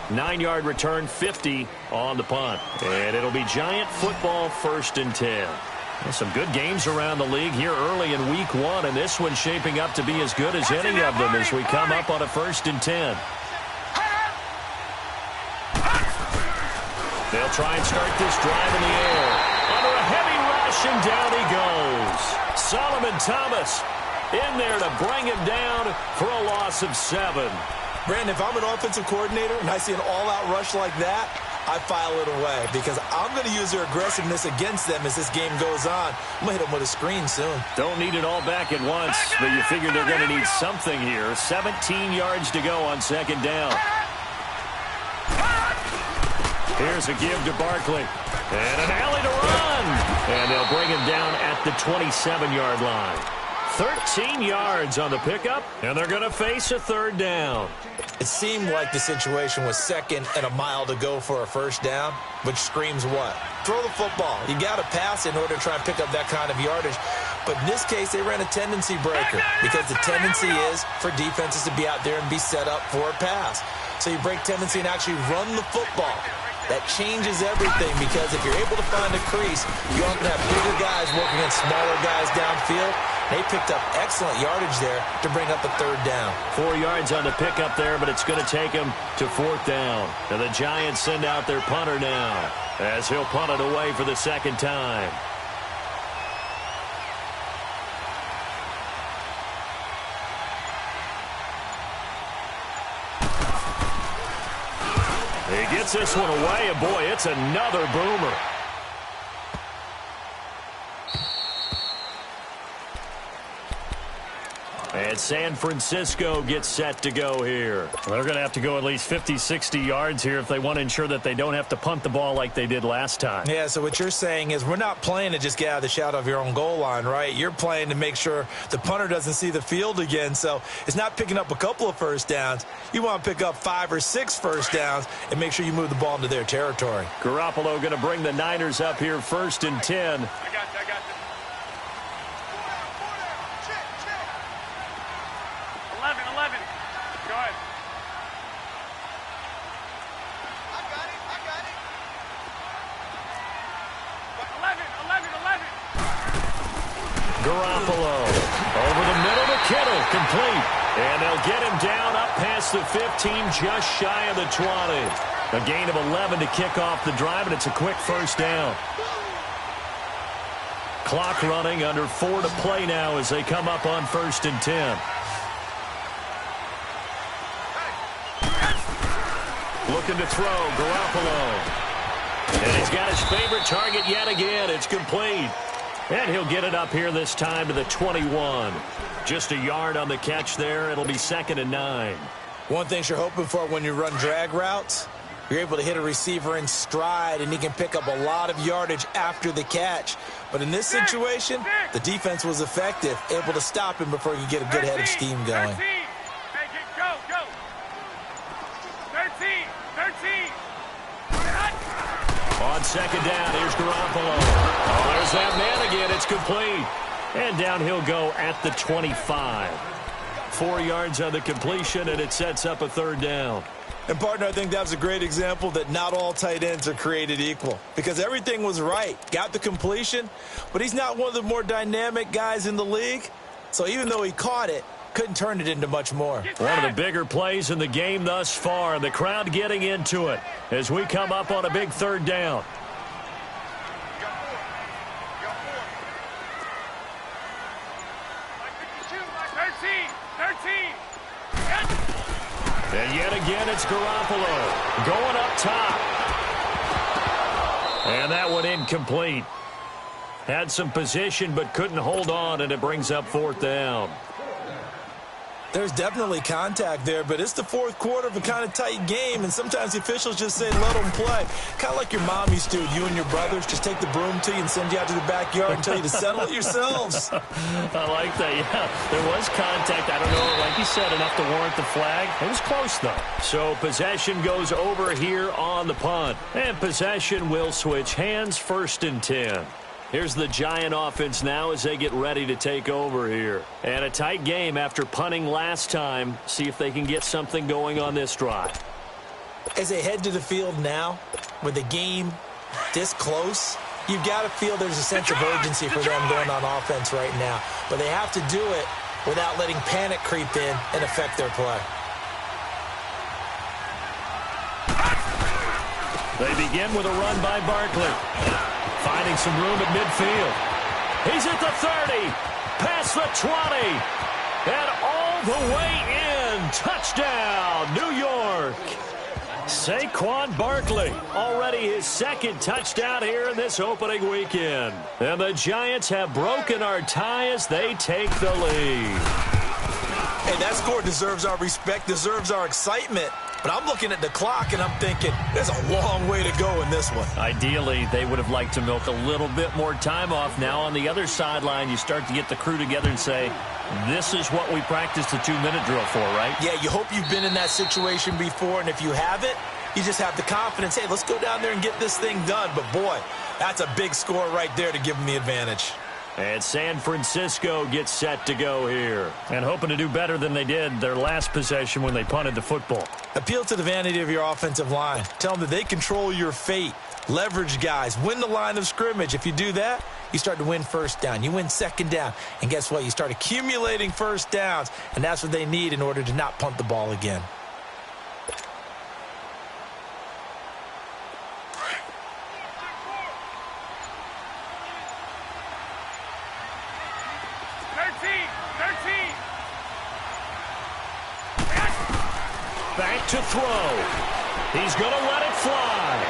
9-yard return, 50 on the punt. And it'll be Giant football, 1st and 10. Some good games around the league here early in week 1, and this one's shaping up to be as good as any of them as we come up on a 1st and 10. They'll try and start this drive in the air. Under a heavy rush, and down he goes. Solomon Thomas in there to bring him down for a loss of 7. Brandon, if I'm an offensive coordinator and I see an all-out rush like that, I file it away because I'm going to use their aggressiveness against them as this game goes on. I'm going to hit them with a screen soon. Don't need it all back at once, but you figure they're going to need something here. 17 yards to go on 2nd down. Here's a give to Barkley. And an alley to run. And they'll bring him down at the 27-yard line. 13 yards on the pickup, and they're going to face a 3rd down. It seemed like the situation was 2nd and a mile to go for a 1st down, which screams what? Throw the football. You got to pass in order to try and pick up that kind of yardage. But in this case, they ran a tendency breaker because the tendency is for defenses to be out there and be set up for a pass. So you break tendency and actually run the football. That changes everything because if you're able to find a crease, you often have bigger guys working against smaller guys downfield. They picked up excellent yardage there to bring up a 3rd down. 4 yards on the pickup there, but it's going to take him to 4th down. And the Giants send out their punter now as he'll punt it away for the 2nd time. He gets this one away, and boy, it's another boomer. And San Francisco gets set to go here. They're going to have to go at least 50, 60 yards here if they want to ensure that they don't have to punt the ball like they did last time. Yeah, so what you're saying is we're not playing to just get out of the shadow of your own goal line, right? You're playing to make sure the punter doesn't see the field again. So it's not picking up a couple of 1st downs. You want to pick up 5 or 6 1st downs and make sure you move the ball into their territory. Garoppolo going to bring the Niners up here 1st and 10. I got you. 11. Go ahead. I got it. 11. Garoppolo over the middle to Kittle, complete. And they'll get him down up past the 15, just shy of the 20. A gain of 11 to kick off the drive, and it's a quick 1st down. Clock running, under 4 to play now as they come up on 1st and 10. Looking to throw, Garoppolo. And he's got his favorite target yet again. It's complete. And he'll get it up here this time to the 21. Just a yard on the catch there. It'll be 2nd and 9. One thing you're hoping for when you run drag routes, you're able to hit a receiver in stride, and he can pick up a lot of yardage after the catch. But in this situation, the defense was effective, able to stop him before he could get a good head of steam going. 13. Go. 13. On second down, here's Garoppolo. Oh, there's that man again. It's complete. And down he'll go at the 25. 4 yards on the completion, and it sets up a third down. And, partner, I think that was a great example that not all tight ends are created equal, because everything was right. Got the completion, but he's not one of the more dynamic guys in the league. So even though he caught it, couldn't turn it into much more. One of the bigger plays in the game thus far. The crowd getting into it as we come up on a big third down. And yet again, it's Garoppolo going up top. And that one incomplete. Had some position, but couldn't hold on, and it brings up fourth down. There's definitely contact there, but it's the fourth quarter of a kind of tight game, and sometimes the officials just say, let them play. Kind of like your mom used to, you and your brothers, just take the broom to you and send you out to the backyard and tell you to settle it yourselves. I like that, yeah. There was contact. I don't know, like you said, enough to warrant the flag. It was close, though. So possession goes over here on the punt, and possession will switch hands, 1st and 10. Here's the Giant offense now as they get ready to take over here. And a tight game after punting last time. See if they can get something going on this drive. As they head to the field now, with the game this close, you've got to feel there's a sense of urgency for them going on offense right now. But they have to do it without letting panic creep in and affect their play. They begin with a run by Barkley. Finding some room at midfield. He's at the 30. Past the 20. And all the way in. Touchdown, New York. Saquon Barkley. Already his 2nd touchdown here in this opening weekend. And the Giants have broken our tie as they take the lead. Hey, that score deserves our respect, deserves our excitement. But I'm looking at the clock, and I'm thinking, there's a long way to go in this one. Ideally, they would have liked to milk a little bit more time off. Now, on the other sideline, you start to get the crew together and say, this is what we practiced the 2-minute drill for, right? Yeah, you hope you've been in that situation before, and if you haven't, you just have the confidence, hey, let's go down there and get this thing done. But, boy, that's a big score right there to give them the advantage. And San Francisco gets set to go here. And hoping to do better than they did their last possession when they punted the football. Appeal to the vanity of your offensive line. Tell them that they control your fate. Leverage guys. Win the line of scrimmage. If you do that, you start to win 1st down. You win 2nd down. And guess what? You start accumulating 1st downs. And that's what they need in order to not punt the ball again. Back to throw. He's going to let it fly.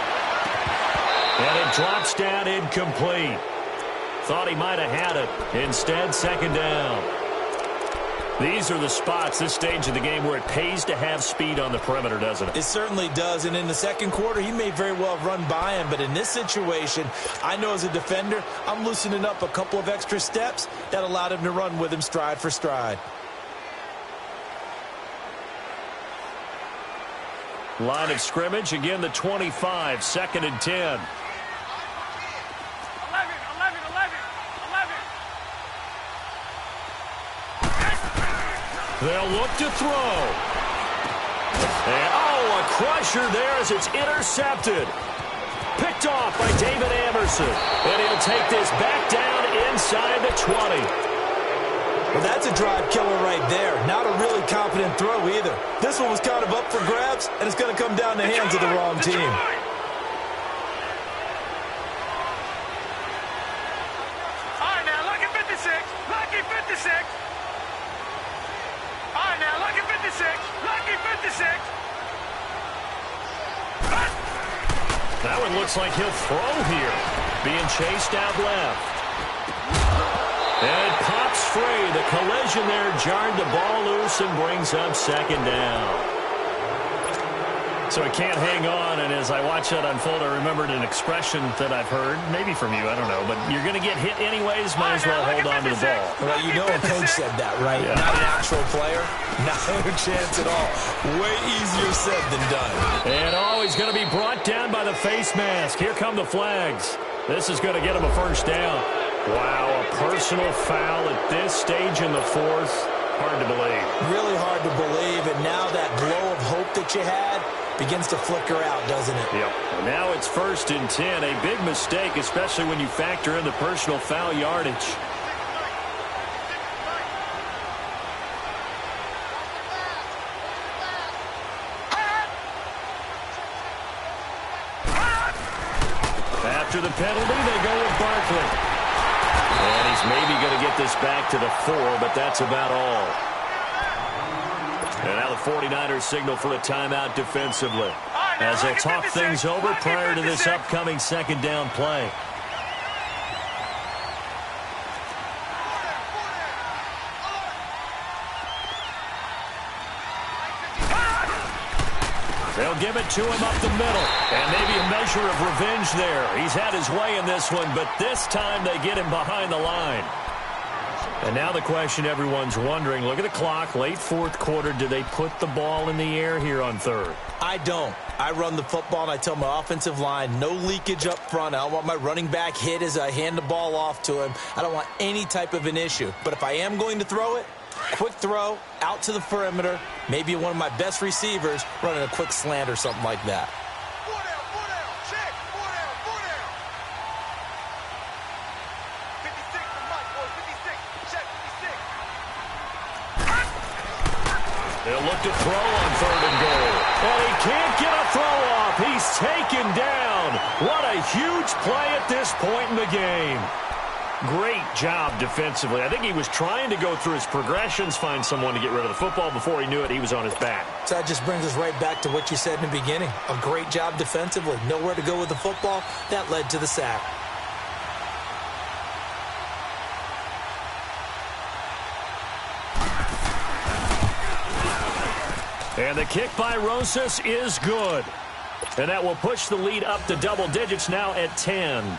And it drops down incomplete. Thought he might have had it. Instead, 2nd down. These are the spots, this stage of the game, where it pays to have speed on the perimeter, doesn't it? It certainly does. And in the 2nd quarter, he may very well run by him. But in this situation, I know as a defender, I'm loosening up a couple of extra steps that allowed him to run with him stride for stride. Line of scrimmage, again the 25, 2nd and 10. 11. They'll look to throw. And, oh, a crusher there as it's intercepted. Picked off by David Anderson. And he'll take this back down inside the 20. Well, that's a drive killer right there. Not a really confident throw either. This one was kind of up for grabs, and it's going to come down the hands of the wrong team. All right, now, look at 56. Lucky 56. All right, now, look at 56. Lucky 56. That one looks like he'll throw here. Being chased out left. And it pops free. The collision there jarred the ball loose and brings up 2nd down. So he can't hang on, and as I watch that unfold, I remembered an expression that I've heard, maybe from you, I don't know, but you're going to get hit anyways, might as well hold on to the ball. Well, you know a coach said that, right? Yeah. Not an actual player. Not a chance at all. Way easier said than done. And he's going to be brought down by the face mask. Here come the flags. This is going to get him a first down. Wow, a personal foul at this stage in the fourth. Hard to believe. Really hard to believe, and now that glow of hope that you had begins to flicker out, doesn't it? Yep. And now it's 1st and 10. A big mistake, especially when you factor in the personal foul yardage. After the penalty, they go with Barkley. And he's maybe going to get this back to the 4, but that's about all. And now the 49ers signal for a timeout defensively, as they'll talk things over prior to this upcoming second down play. They'll give it to him up the middle, and maybe a measure of revenge there. He's had his way in this one, but this time they get him behind the line. And now the question everyone's wondering, look at the clock, late fourth quarter, do they put the ball in the air here on third? I don't. I run the football, and I tell my offensive line, no leakage up front. I don't want my running back hit as I hand the ball off to him. I don't want any type of an issue. But if I am going to throw it, quick throw, out to the perimeter, maybe one of my best receivers running a quick slant or something like that. They'll look to throw on 3rd and goal. And he can't get a throw off. He's taken down. What a huge play at this point in the game. Great job defensively. I think he was trying to go through his progressions, find someone to get rid of the football. Before he knew it, he was on his back. So that just brings us right back to what you said in the beginning. A great job defensively. Nowhere to go with the football. That led to the sack. And the kick by Rosas is good. And that will push the lead up to double digits now at 10.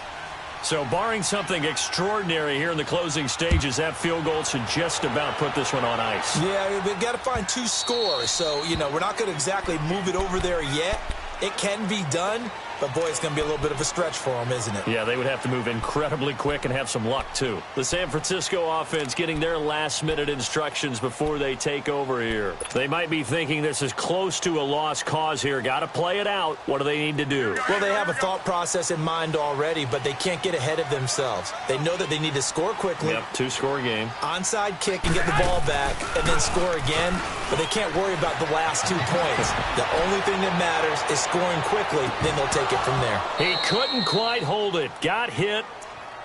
So barring something extraordinary here in the closing stages, that field goal should just about put this one on ice. Yeah, we've got to find 2 scores. So, you know, we're not going to exactly move it over there yet. It can be done, but, boy, it's going to be a little bit of a stretch for them, isn't it? Yeah, they would have to move incredibly quick and have some luck, too. The San Francisco offense getting their last-minute instructions before they take over here. They might be thinking this is close to a lost cause here. Got to play it out. What do they need to do? Well, they have a thought process in mind already, but they can't get ahead of themselves. They know that they need to score quickly. Yep, 2-score game. Onside kick and get the ball back and then score again, but they can't worry about the last 2 points. The only thing that matters is scoring quickly, then they'll take it from there. He couldn't quite hold it. Got hit.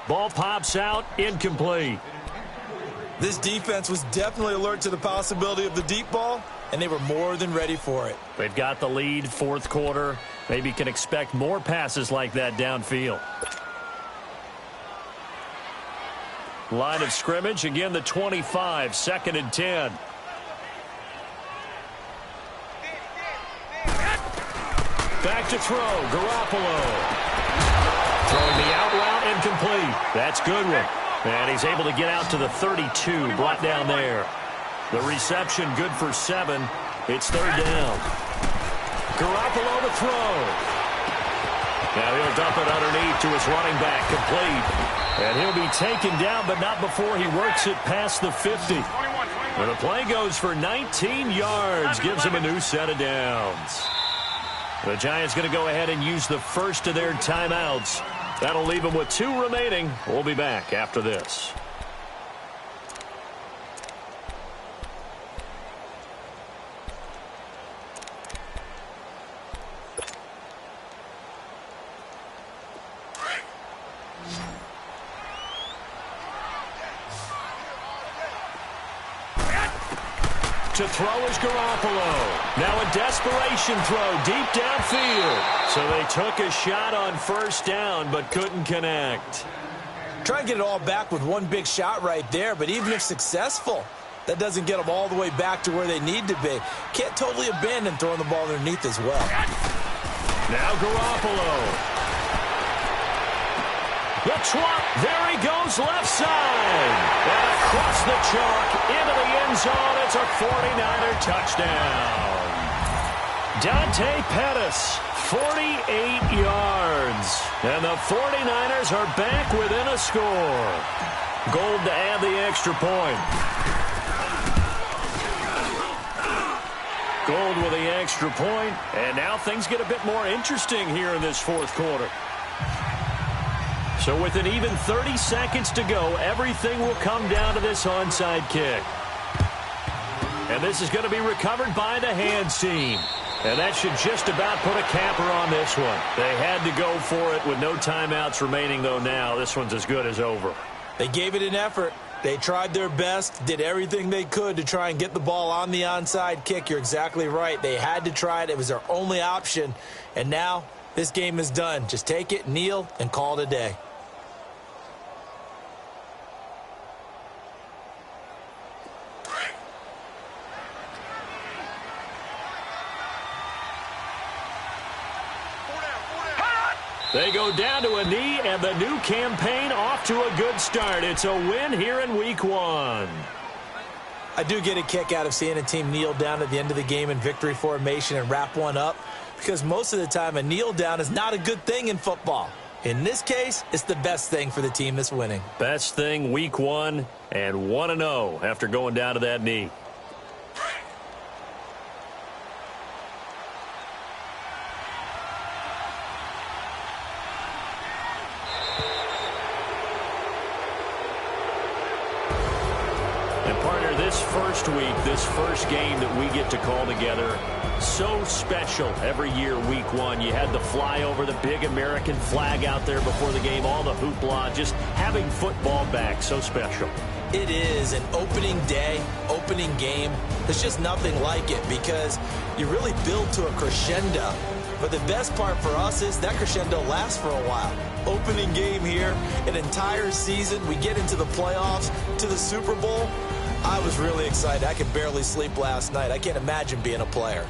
Ball pops out. Incomplete. This defense was definitely alert to the possibility of the deep ball, and they were more than ready for it. They've got the lead, fourth quarter. Maybe can expect more passes like that downfield. Line of scrimmage, again the 25, 2nd and 10. Back to throw, Garoppolo. Throwing the out route, incomplete. That's Goodwin. And he's able to get out to the 32, brought down there. The reception good for 7. It's 3rd down. Garoppolo to throw. Now he'll dump it underneath to his running back, complete. And he'll be taken down, but not before he works it past the 50. And the play goes for 19 yards, gives him a new set of downs. The Giants going to go ahead and use the first of their timeouts. That'll leave them with 2 remaining. We'll be back after this. To throw is Garoppolo. Now a desperation throw deep downfield. So they took a shot on 1st down but couldn't connect. Try and get it all back with one big shot right there, but even if successful, That doesn't get them all the way back to where they need to be. Can't totally abandon throwing the ball underneath as well. Now Garoppolo. The trot, there he goes, left side. And across the chalk, into the end zone. It's a 49er touchdown. Dante Pettis, 48 yards. And the 49ers are back within a score. Gold to add the extra point. Gold with the extra point. And now things get a bit more interesting here in this fourth quarter. So with an even 30 seconds to go, everything will come down to this onside kick. And this is going to be recovered by the hands team. And that should just about put a capper on this one. They had to go for it with no timeouts remaining, though now. This one's as good as over. They gave it an effort. They tried their best, did everything they could to try and get the ball on the onside kick. You're exactly right. They had to try it. It was their only option. And now this game is done. Just take it, kneel, and call it a day. They go down to a knee, and the new campaign off to a good start. It's a win here in Week 1. I do get a kick out of seeing a team kneel down at the end of the game in victory formation and wrap one up, because most of the time a kneel down is not a good thing in football. In this case, it's the best thing for the team that's winning. Best thing Week 1 and 1-0 after going down to that knee. This first week, this first game that we get to call together, so special every year, Week 1. You had the flyover, the big American flag out there before the game, all the hoopla, just having football back, so special. It is an opening day, opening game. There's just nothing like it because you really build to a crescendo. But the best part for us is that crescendo lasts for a while. Opening game here, an entire season, we get into the playoffs, to the Super Bowl. I was really excited. I could barely sleep last night. I can't imagine being a player.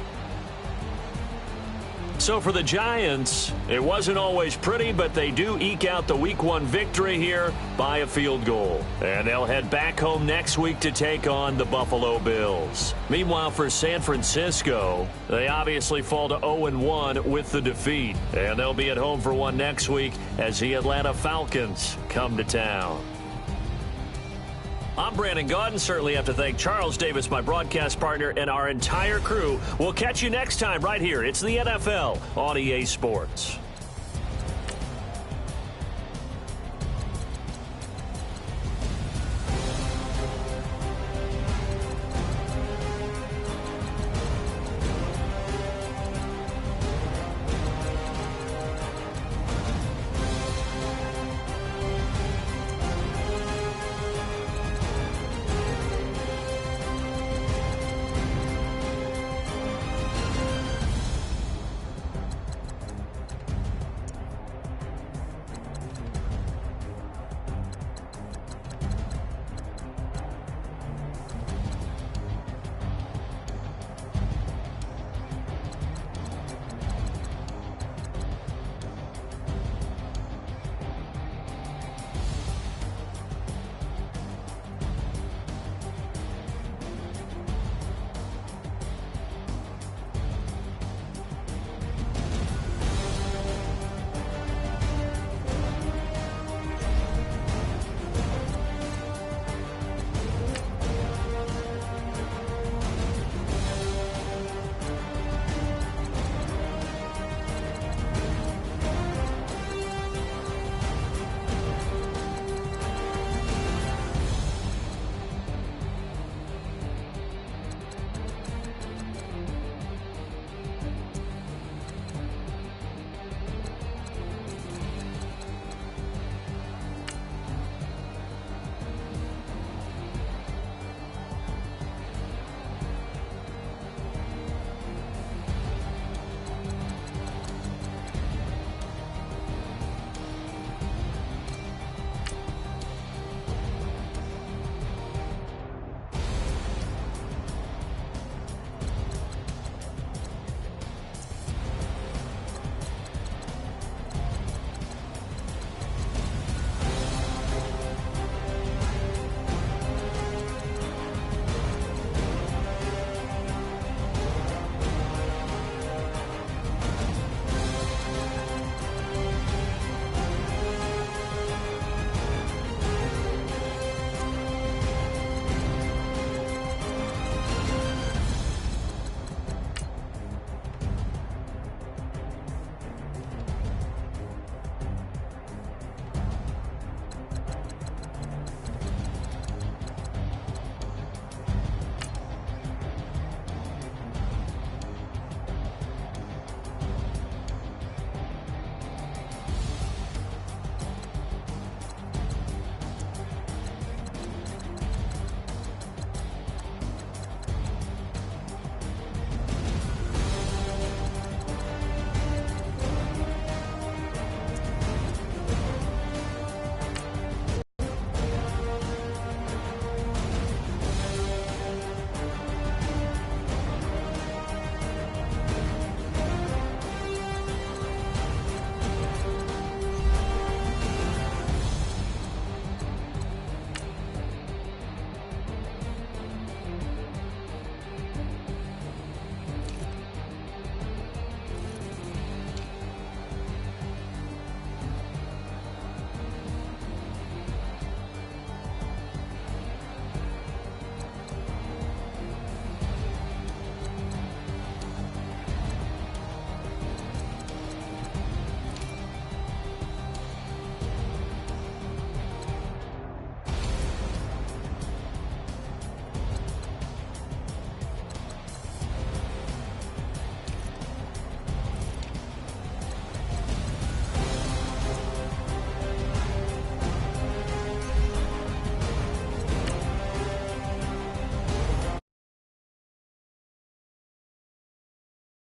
So for the Giants, it wasn't always pretty, but they do eke out the Week 1 victory here by a field goal. And they'll head back home next week to take on the Buffalo Bills. Meanwhile, for San Francisco, they obviously fall to 0-1 with the defeat. And they'll be at home for one next week as the Atlanta Falcons come to town. I'm Brandon Gaudin. Certainly have to thank Charles Davis, my broadcast partner, and our entire crew. We'll catch you next time right here. It's the NFL on EA Sports.